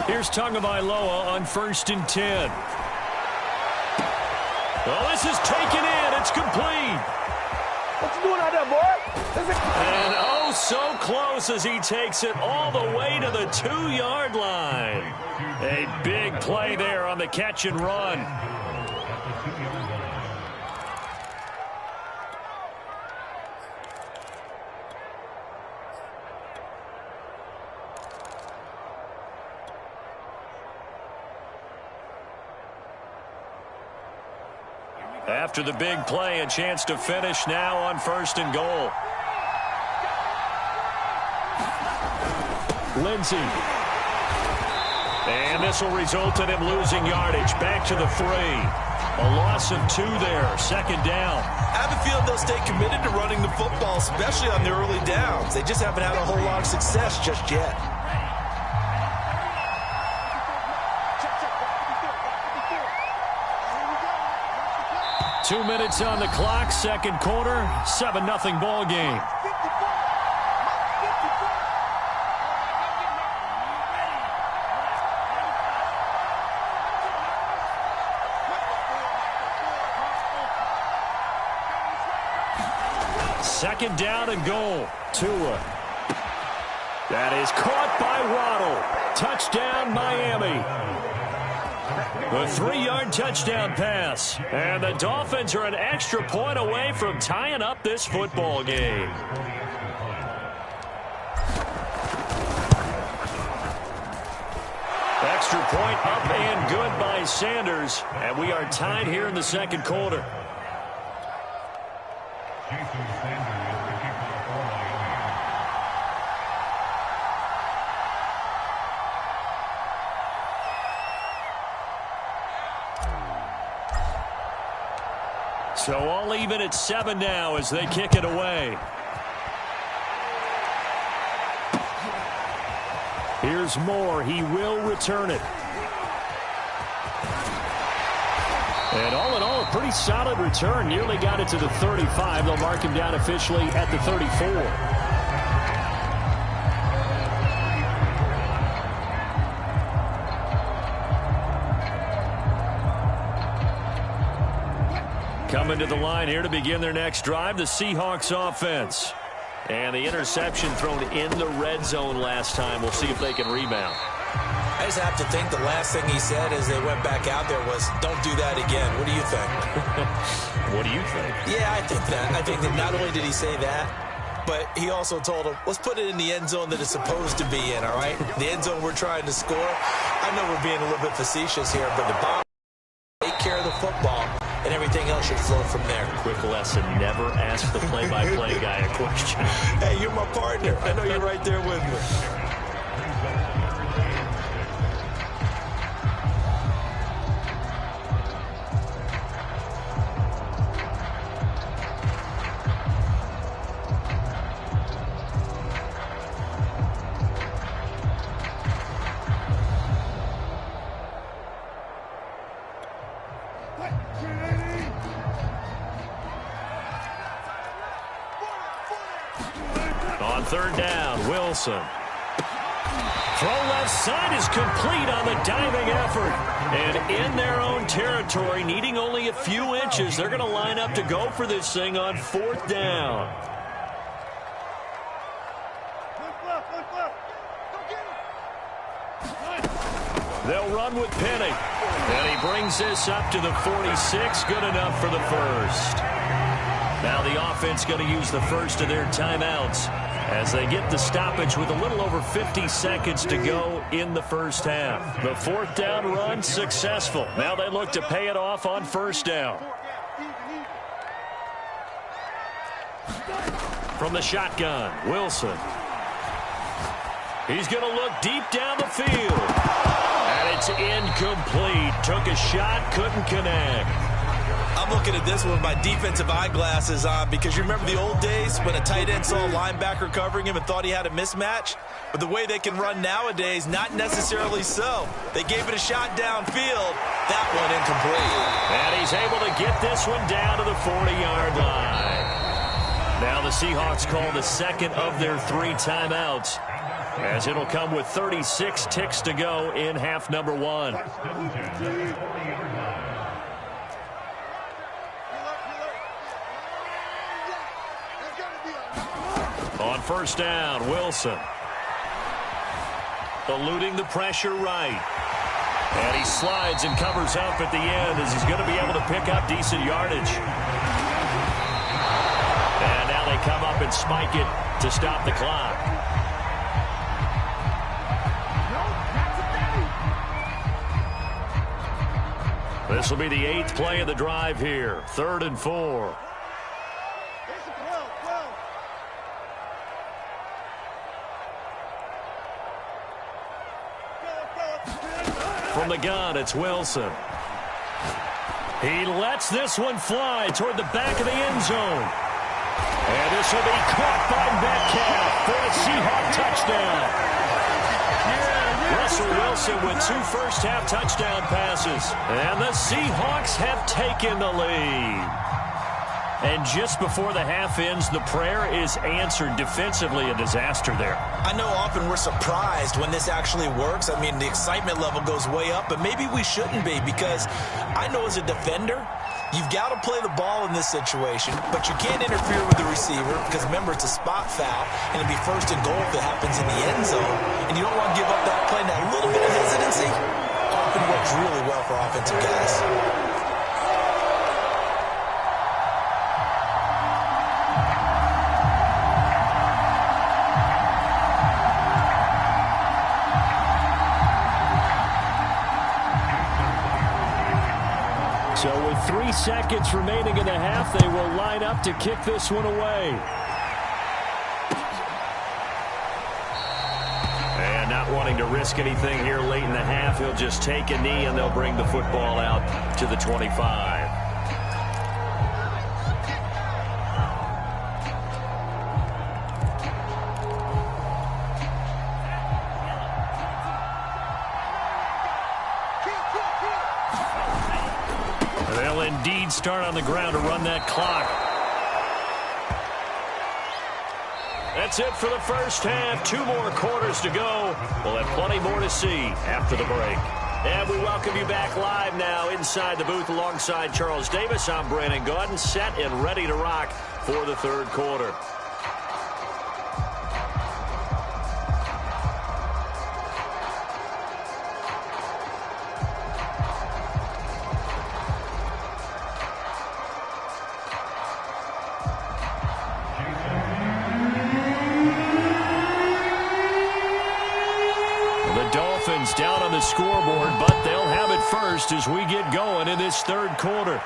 Here's Tagovailoa on 1st and 10. Oh, this is taken in. It's complete.
What you doing out there, boy?
And oh, so close as he takes it all the way to the 2-yard line. A big play there on the catch and run. After the big play, a chance to finish now on 1st and goal. Lindsey. And this will result in him losing yardage. Back to the 3. A loss of 2 there. 2nd down.
I have a feeling they'll stay committed to running the football, especially on the early downs. They just haven't had a whole lot of success just yet.
Two minutes on the clock, second quarter, 7-0 ball game. Second down and goal. Tua. That is caught by Waddle. Touchdown, Miami. The 3-yard touchdown pass. And the Dolphins are an extra point away from tying up this football game. Extra point up and good by Sanders. And we are tied here in the second quarter. So all even at 7 now as they kick it away. Here's Moore. He will return it. And all in all, a pretty solid return. Nearly got it to the 35. They'll mark him down officially at the 34. Coming to the line here to begin their next drive, the Seahawks offense. And the interception thrown in the red zone last time. We'll see if they can rebound.
I just have to think the last thing he said as they went back out there was, don't do that again. What do you think?
What do you think?
Yeah, I think that. I think that not only did he say that, But he also told him, let's put it in the end zone that it's supposed to be in, all right? The end zone we're trying to score. I know we're being a little bit facetious here, but the bottom, take care of the football, and everything else should flow from there.
Quick lesson, never ask the play-by-play guy a question.
Hey, you're my partner. I know you're right there with me.
On third down, Wilson. Throw left side is complete on the diving effort. And in their own territory, needing only a few inches, they're going to line up to go for this thing on fourth down. They'll run with Penny. And he brings this up to the 46. Good enough for the first. Now the offense going to use the first of their timeouts as they get the stoppage with a little over 50 seconds to go in the first half. The fourth down run successful. Now they look to pay it off on first down. From the shotgun, Wilson. He's going to look deep down the field. And it's incomplete. Took a shot, couldn't connect.
I'm looking at this with my defensive eyeglasses on because you remember the old days when a tight end saw a linebacker covering him and thought he had a mismatch? But the way they can run nowadays, not necessarily so. They gave it a shot downfield. That one incomplete.
And he's able to get this one down to the 40-yard line. Now the Seahawks call the second of their 3 timeouts, as it'll come with 36 ticks to go in half number 1. On first down, Wilson. Eluding the pressure right. And he slides and covers up at the end as he's going to be able to pick up decent yardage. And now they come up and spike it to stop the clock. This will be the 8th play of the drive here. 3rd and 4. From the gun, it's Wilson. He lets this one fly toward the back of the end zone. And this will be caught by Metcalf for a Seahawk touchdown. Russell Wilson with 2 first-half touchdown passes. And the Seahawks have taken the lead. And just before the half ends, the prayer is answered. Defensively, a disaster there.
I know often we're surprised when this actually works. I mean, the excitement level goes way up, but maybe we shouldn't be, because I know as a defender, you've got to play the ball in this situation, but you can't interfere with the receiver because, remember, it's a spot foul, and it'll be 1st and goal if it happens in the end zone, and you don't want to give up that play. And that little bit of hesitancy often works really well for offensive guys.
So with 3 seconds remaining in the half, they will line up to kick this one away. And not wanting to risk anything here late in the half, he'll just take a knee and they'll bring the football out to the 25. They'll indeed start on the ground to run that clock. That's it for the first half. 2 more quarters to go. We'll have plenty more to see after the break. And we welcome you back live now inside the booth alongside Charles Davis. I'm Brandon Gaudin, set and ready to rock for the 3rd quarter. Dolphins down on the scoreboard, but they'll have it first as we get going in this third quarter.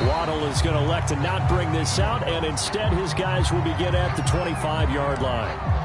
Waddle is going to elect to not bring this out, and instead his guys will begin at the 25-yard line.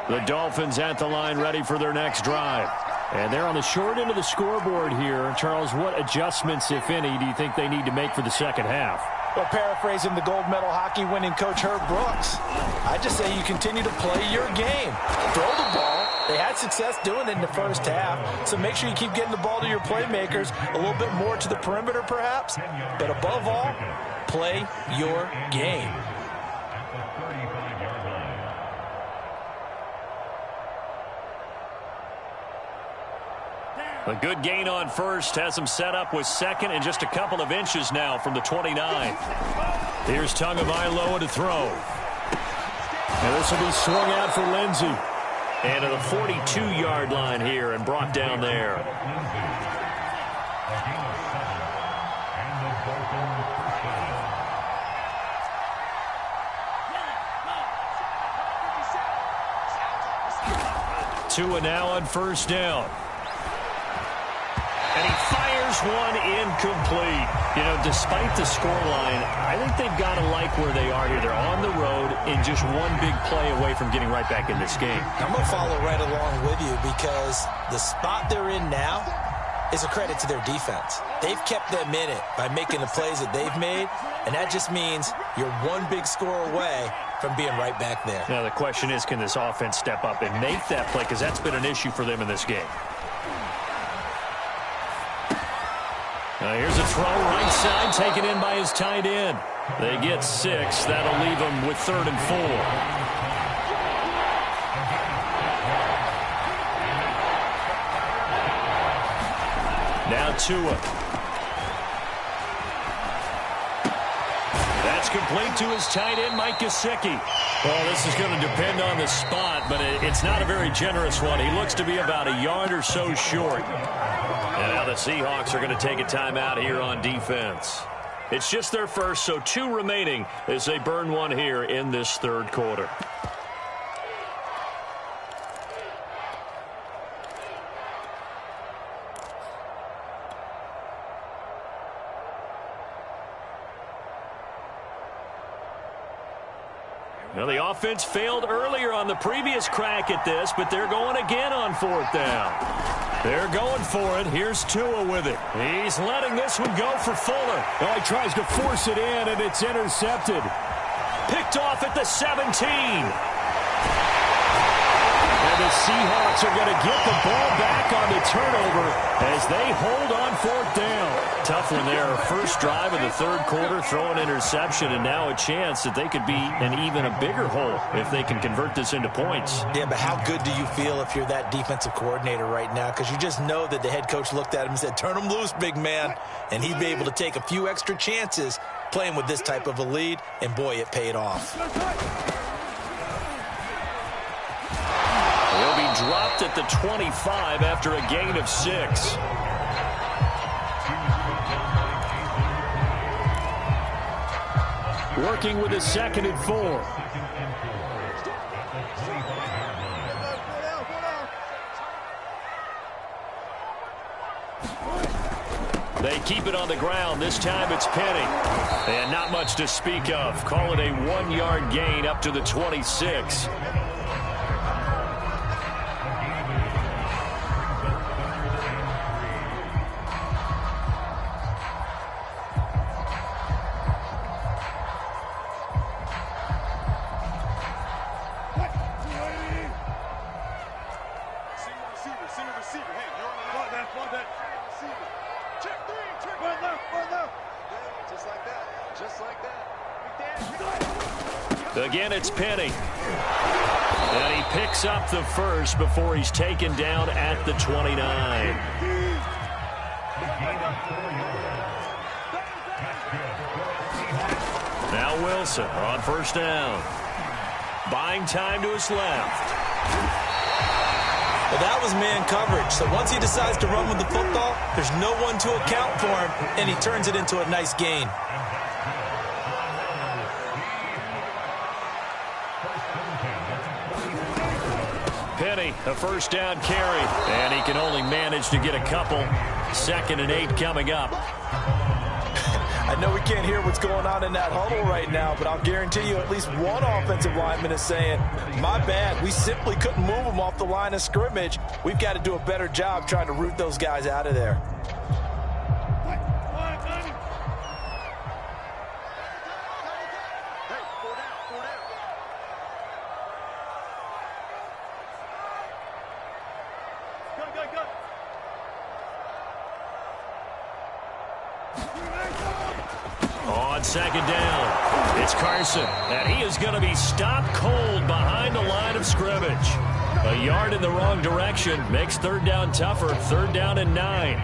The Dolphins at the line ready for their next drive. And they're on the short end of the scoreboard here. Charles, what adjustments, if any, do you think they need to make for the second half?
Well, paraphrasing the gold medal hockey winning coach Herb Brooks, I just say you continue to play your game. Throw the ball. They had success doing it in the first half, so make sure you keep getting the ball to your playmakers, a little bit more to the perimeter perhaps, but above all, play your game.
A good gain on first has him set up with second and just a couple of inches now from the 29. Here's Tagovailoa to throw. And this will be swung out for Lindsey. And at the 42-yard line here and brought down there. Tua now on first down. And he fires one incomplete. You know, despite the scoreline, I think they've got to like where they are here. They're on the road and just one big play away from getting right back in this game.
I'm going to follow right along with you because the spot they're in now is a credit to their defense. They've kept them in it by making the plays that they've made, and that just means you're one big score away from being right back there.
Now, the question is, can this offense step up and make that play? Because that's been an issue for them in this game. Here's a throw right side, taken in by his tight end. They get 6. That'll leave them with 3rd and 4. Now Tua. That's complete to his tight end, Mike Gesicki. Well, this is going to depend on the spot, but it's not a very generous one. He looks to be about a yard or so short. And now the Seahawks are going to take a timeout here on defense. It's just their first, so 2 remaining as they burn one here in this third quarter. Well, the offense failed earlier on the previous crack at this, but they're going again on 4th down. They're going for it. Here's Tua with it. He's letting this one go for Fuller.
Oh, he tries to force it in, and it's intercepted.
Picked off at the 17. And the Seahawks are going to get the ball back on the turnover as they hold on 4th down. Tough one there. First drive of the third quarter, throw an interception, and now a chance that they could be in even a bigger hole if they can convert this into points.
Yeah, but how good do you feel if you're that defensive coordinator right now? Because you just know that the head coach looked at him and said, turn him loose, big man. And he'd be able to take a few extra chances playing with this type of a lead, and boy, it paid off.
They'll be dropped at the 25 after a gain of 6. Working with a 2nd and 4. They keep it on the ground. This time it's Penny. And not much to speak of. Call it a 1-yard gain up to the 26. Again, it's Penny. And he picks up the first before he's taken down at the 29. Now Wilson on first down. buying time to his left.
Well, that was man coverage. So once he decides to run with the football, there's no one to account for him, and he turns it into a nice gain.
Penny, a first down carry, and he can only manage to get a couple. 2nd and 8 coming up.
I know we can't hear what's going on in that huddle right now, but I'll guarantee you at least one offensive lineman is saying, my bad, we simply couldn't move them off the line of scrimmage. We've got to do a better job trying to root those guys out of there.
On 2nd down, it's Carson, and he is going to be stopped cold behind the line of scrimmage. A yard in the wrong direction makes 3rd down tougher. 3rd down and 9.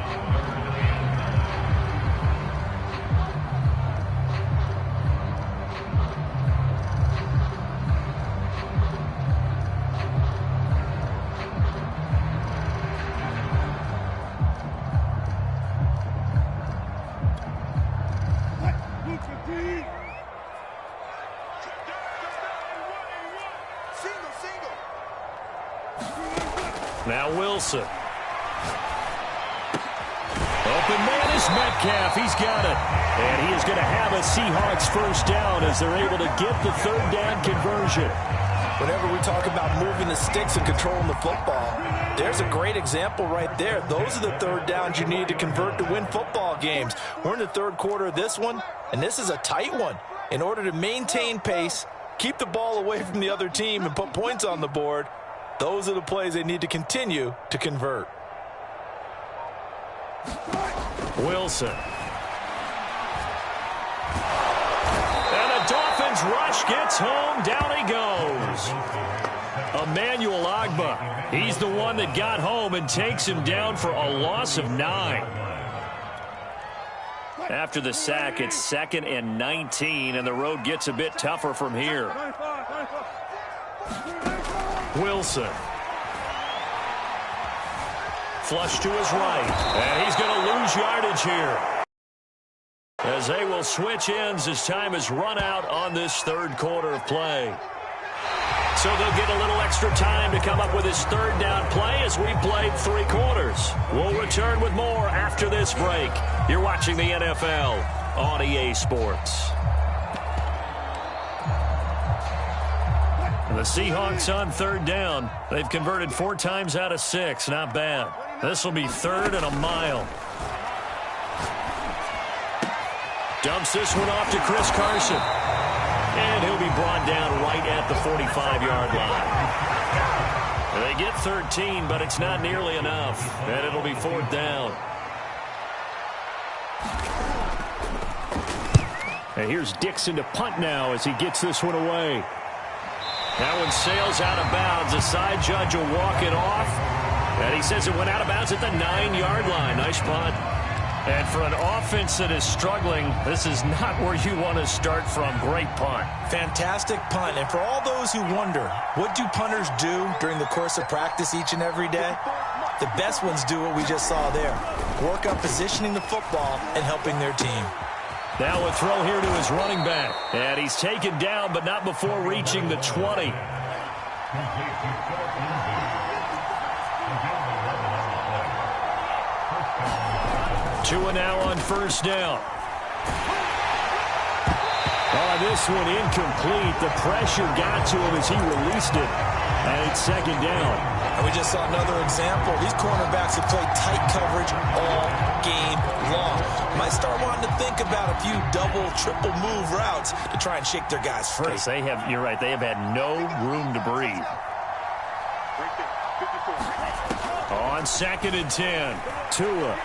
Now Wilson. Open man is Metcalf. He's got it. And he is going to have a Seahawks first down as they're able to get the 3rd down conversion.
Whenever we talk about moving the sticks and controlling the football, there's a great example right there. Those are the 3rd downs you need to convert to win football games. We're in the 3rd quarter of this one, and this is a tight one. In order to maintain pace, keep the ball away from the other team, and put points on the board, those are the plays they need to continue to convert.
Wilson. And the Dolphins rush gets home. Down he goes. Emmanuel Ogbah. He's the one that got home and takes him down for a loss of 9. After the sack, it's 2nd and 19, and the road gets a bit tougher from here. Wilson. Flush to his right, and he's going to lose yardage here, as they will switch ends as time is run out on this 3rd quarter of play. So they'll get a little extra time to come up with his 3rd down play as we played 3 quarters. We'll return with more after this break. You're watching the NFL on EA Sports. The Seahawks on 3rd down. They've converted 4 times out of 6. Not bad. This will be 3rd and a mile. Dumps this one off to Chris Carson. And he'll be brought down right at the 45-yard line. They get 13, but it's not nearly enough. And it'll be 4th down. And here's Dixon to punt now as he gets this one away. That one sails out of bounds. The side judge will walk it off. And he says it went out of bounds at the 9-yard line. Nice punt. And for an offense that is struggling, this is not where you want to start from. Great punt.
Fantastic punt. And for all those who wonder, what do punters do during the course of practice each and every day? The best ones do what we just saw there. Work on positioning the football and helping their team.
Now a throw here to his running back. And he's taken down, but not before reaching the 20. Tua now on 1st down. Oh, this one incomplete. The pressure got to him as he released it. And it's 2nd down.
And we just saw another example. These cornerbacks have played tight coverage all game long. Might start wanting to think about a few double, triple move routes to try and shake their guys free.
Yes, they have, you're right, they have had no room to breathe. On 2nd and 10, Tua.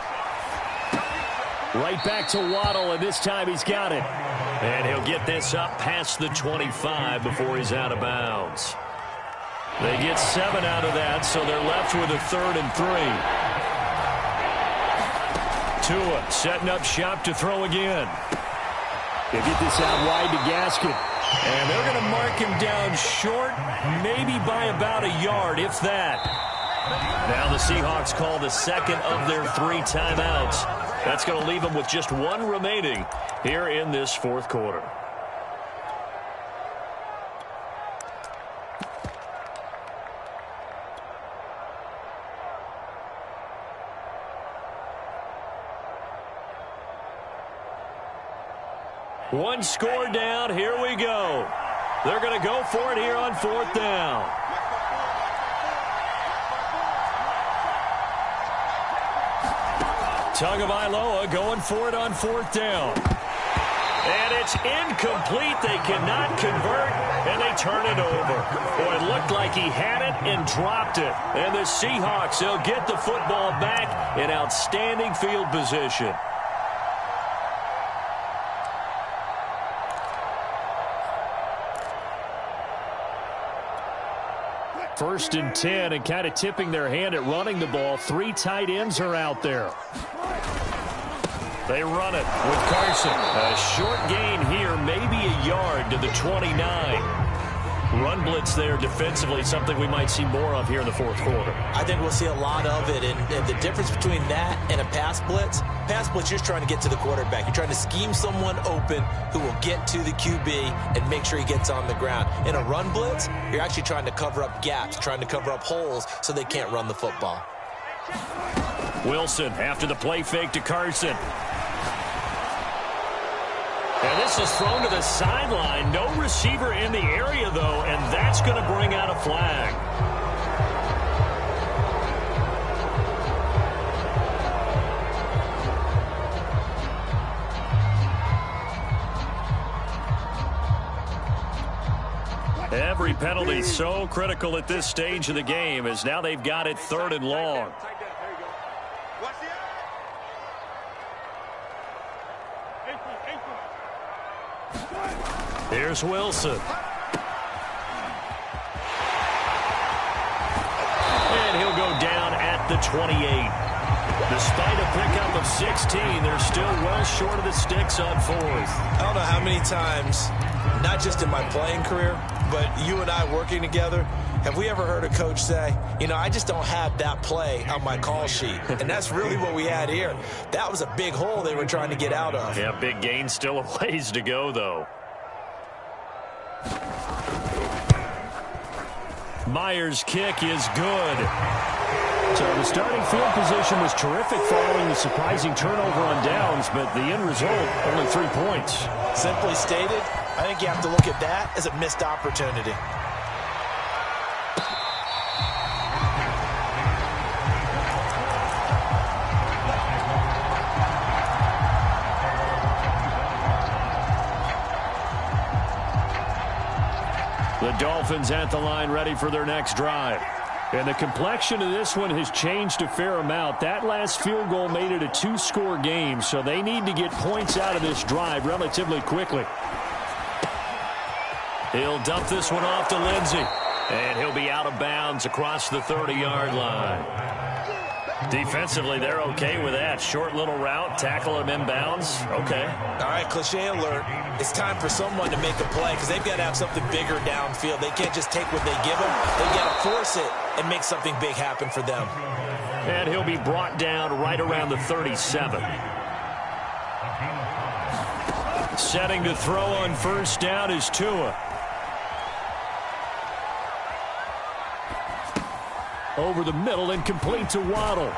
Right back to Waddle, and this time he's got it. And he'll get this up past the 25 before he's out of bounds. They get 7 out of that, so they're left with a 3rd and 3. Tua setting up shop to throw again. They get this out wide to Gaskin. And they're going to mark him down short, maybe by about a yard, if that. Now the Seahawks call the second of their 3 timeouts. That's going to leave them with just 1 remaining here in this fourth quarter. One score down. Here we go. They're going to go for it here on 4th down. Tagovailoa going for it on 4th down. And it's incomplete. They cannot convert, and they turn it over. Boy, it looked like he had it and dropped it. And the Seahawks, they'll get the football back in outstanding field position. First and 10, and kind of tipping their hand at running the ball. 3 tight ends are out there. They run it with Carson. A short gain here, maybe a yard to the 29. Run blitz there defensively, something we might see more of here in the fourth quarter.
I think we'll see a lot of it, and the difference between that and a pass blitz, you're just trying to get to the quarterback. You're trying to scheme someone open who will get to the QB and make sure he gets on the ground. In a run blitz, you're actually trying to cover up gaps, trying to cover up holes so they can't run the football.
Wilson after the play fake to Carson. And this is thrown to the sideline. No receiver in the area, though, and that's going to bring out a flag. Every penalty so critical at this stage of the game, as now they've got it 3rd and long. Here's Wilson. And he'll go down at the 28. Despite a pickup of 16, they're still well short of the sticks on 4th.
I don't know how many times, not just in my playing career, but you and I working together, have we ever heard a coach say, you know, I just don't have that play on my call sheet. And that's really what we had here. That was a big hole they were trying to get out of.
Yeah, big gain, still a ways to go, though. Myers' kick is good. So the starting field position was terrific following the surprising turnover on downs, but the end result, only 3 points.
Simply stated, I think you have to look at that as a missed opportunity.
The Dolphins at the line ready for their next drive. And the complexion of this one has changed a fair amount. That last field goal made it a 2-score game, so they need to get points out of this drive relatively quickly. He'll dump this one off to Lindsey. And he'll be out of bounds across the 30-yard line. Defensively, they're okay with that. Short little route, tackle him inbounds. Okay.
All right, cliche alert. It's time for someone to make a play because they've got to have something bigger downfield. They can't just take what they give them. They've got to force it and make something big happen for them.
And he'll be brought down right around the 37. Setting to throw on 1st down is Tua. Over the middle and complete to Waddle.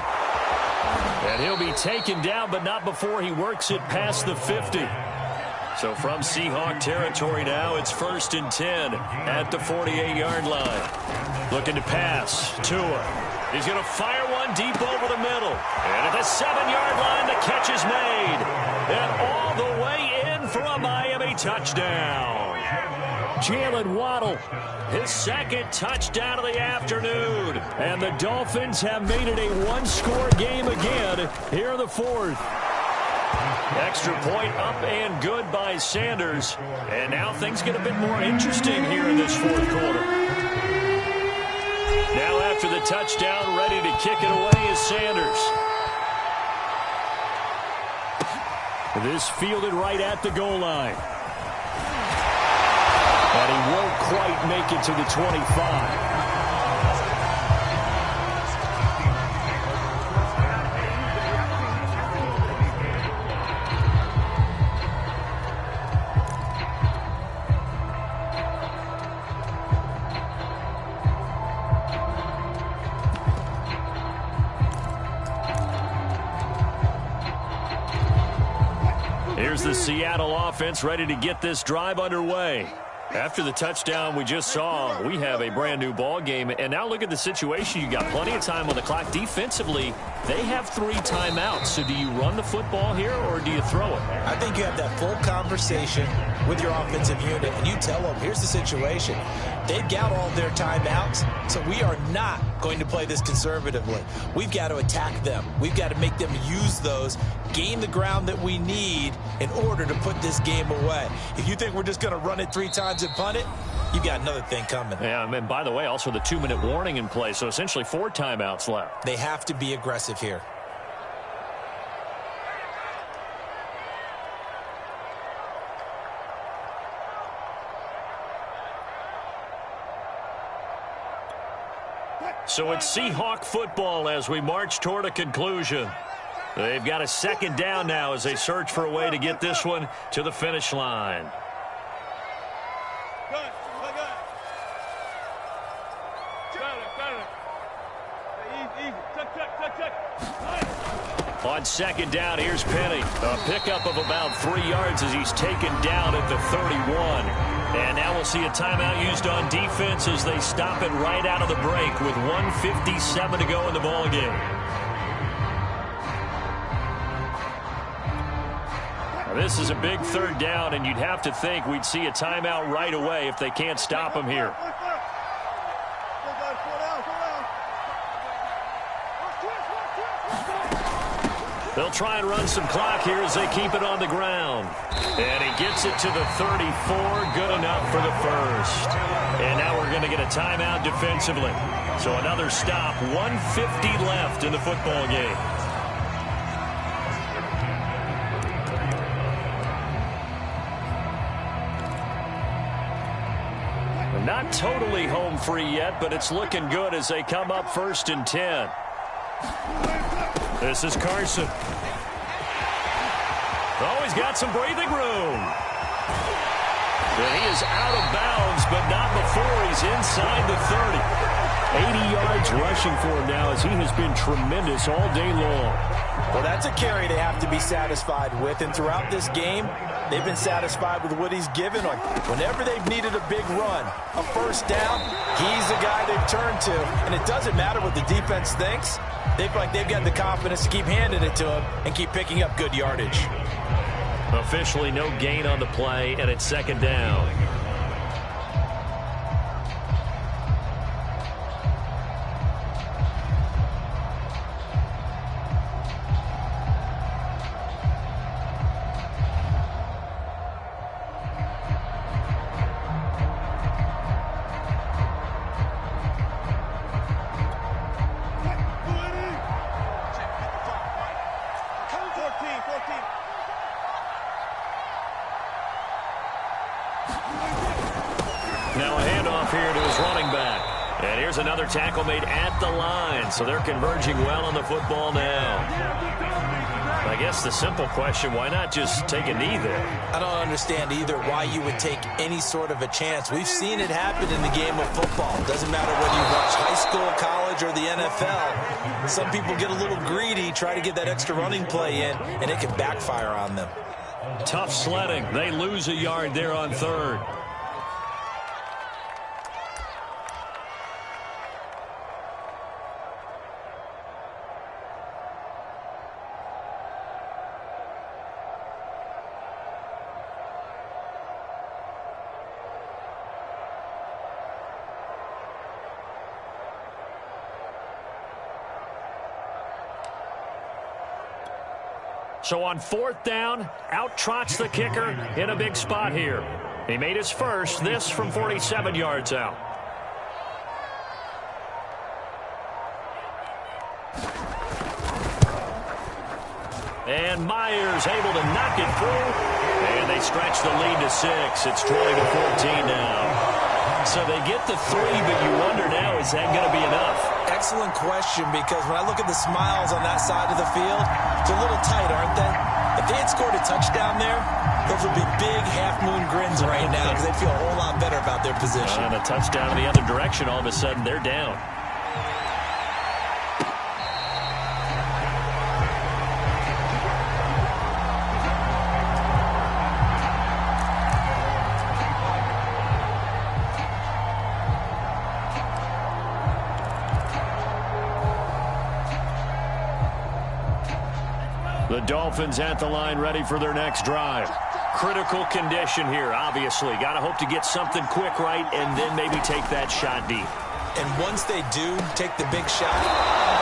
And he'll be taken down, but not before he works it past the 50. So from Seahawk territory now, it's 1st and 10 at the 48-yard line. Looking to pass. Tua. He's going to fire one deep over the middle. And at the 7-yard line, the catch is made. And all the way in for a Miami touchdown. Jalen Waddle, his 2nd touchdown of the afternoon. And the Dolphins have made it a 1-score game again here in the 4th. Extra point up and good by Sanders. And now things get a bit more interesting here in this 4th quarter. Now after the touchdown, ready to kick it away is Sanders. This fielded right at the goal line. And he won't quite make it to the 25. Here's the Seattle offense ready to get this drive underway. After the touchdown we just saw, we have a brand new ball game. And now look at the situation. You got plenty of time on the clock. Defensively, they have 3 timeouts. So do you run the football here or do you throw it?
I think you have that full conversation with your offensive unit, and you tell them, here's the situation. They've got all their timeouts, so we are not going to play this conservatively. We've got to attack them. We've got to make them use those, gain the ground that we need in order to put this game away. If you think we're just going to run it 3 times and punt it, you've got another thing coming.
Yeah, and by the way, also the 2-minute warning in play, so essentially 4 timeouts left.
They have to be aggressive here.
So it's Seahawk football as we march toward a conclusion. They've got a 2nd down now as they search for a way to get this one to the finish line. On 2nd down, here's Penny. A pickup of about 3 yards as he's taken down at the 31. And now we'll see a timeout used on defense as they stop it right out of the break with 1:57 to go in the ballgame. This is a big 3rd down, and you'd have to think we'd see a timeout right away if they can't stop him here. They'll try and run some clock here as they keep it on the ground. And he gets it to the 34. Good enough for the first. And now we're going to get a timeout defensively. So another stop. 1:50 left in the football game. Not totally home free yet, but it's looking good as they come up 1st and 10. This is Carson. Oh, he's got some breathing room. And he is out of bounds, but not before he's inside the 30. 80 yards rushing for him now as he has been tremendous all day long.
Well, that's a carry they have to be satisfied with. And throughout this game, they've been satisfied with what he's given them. Whenever they've needed a big run, a 1st down, he's the guy they've turned to. And it doesn't matter what the defense thinks. They feel like they've got the confidence to keep handing it to him and keep picking up good yardage.
Officially no gain on the play, and it's 2nd down. Now a handoff here to his running back. And here's another tackle made at the line. So they're converging well on the football now. I guess the simple question, why not just take a knee there?
I don't understand either why you would take any sort of a chance. We've seen it happen in the game of football. It doesn't matter whether you watch high school, college, or the NFL. Some people get a little greedy, try to get that extra running play in, and it can backfire on them.
Tough sledding. They lose a yard there on 3rd. So on 4th down, out trots the kicker in a big spot here. He made his first, this from 47 yards out. And and Myers able to knock it through. And they stretch the lead to 6. It's 20-14 now. So they get the 3, but you wonder now, is that going to be enough?
Excellent question, because when I look at the smiles on that side of the field, they're a little tight, aren't they? If they had scored a touchdown there, those would be big half-moon grins right now because they feel a whole lot better about their position.
And a touchdown in the other direction, all of a sudden they're down. The Dolphins at the line, ready for their next drive. Critical condition here, obviously. Got to hope to get something quick right and then maybe take that shot deep.
And once they do take the big shot,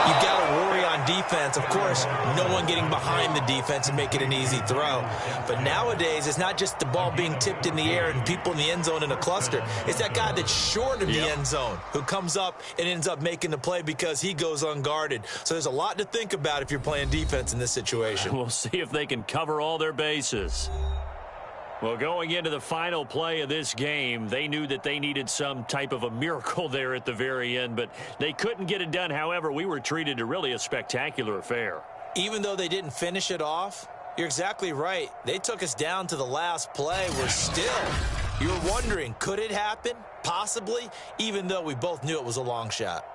you got to worry on defense. Of course, no one getting behind the defense and make it an easy throw. But nowadays, it's not just the ball being tipped in the air and people in the end zone in a cluster. It's that guy that's short of the end zone who comes up and ends up making the play because he goes unguarded. So there's a lot to think about if you're playing defense in this situation.
We'll see if they can cover all their bases. Well, going into the final play of this game, they knew that they needed some type of a miracle there at the very end, but they couldn't get it done. However, we were treated to really a spectacular affair.
Even though they didn't finish it off, you're exactly right. They took us down to the last play. You're wondering, could it happen? Possibly, even though we both knew it was a long shot.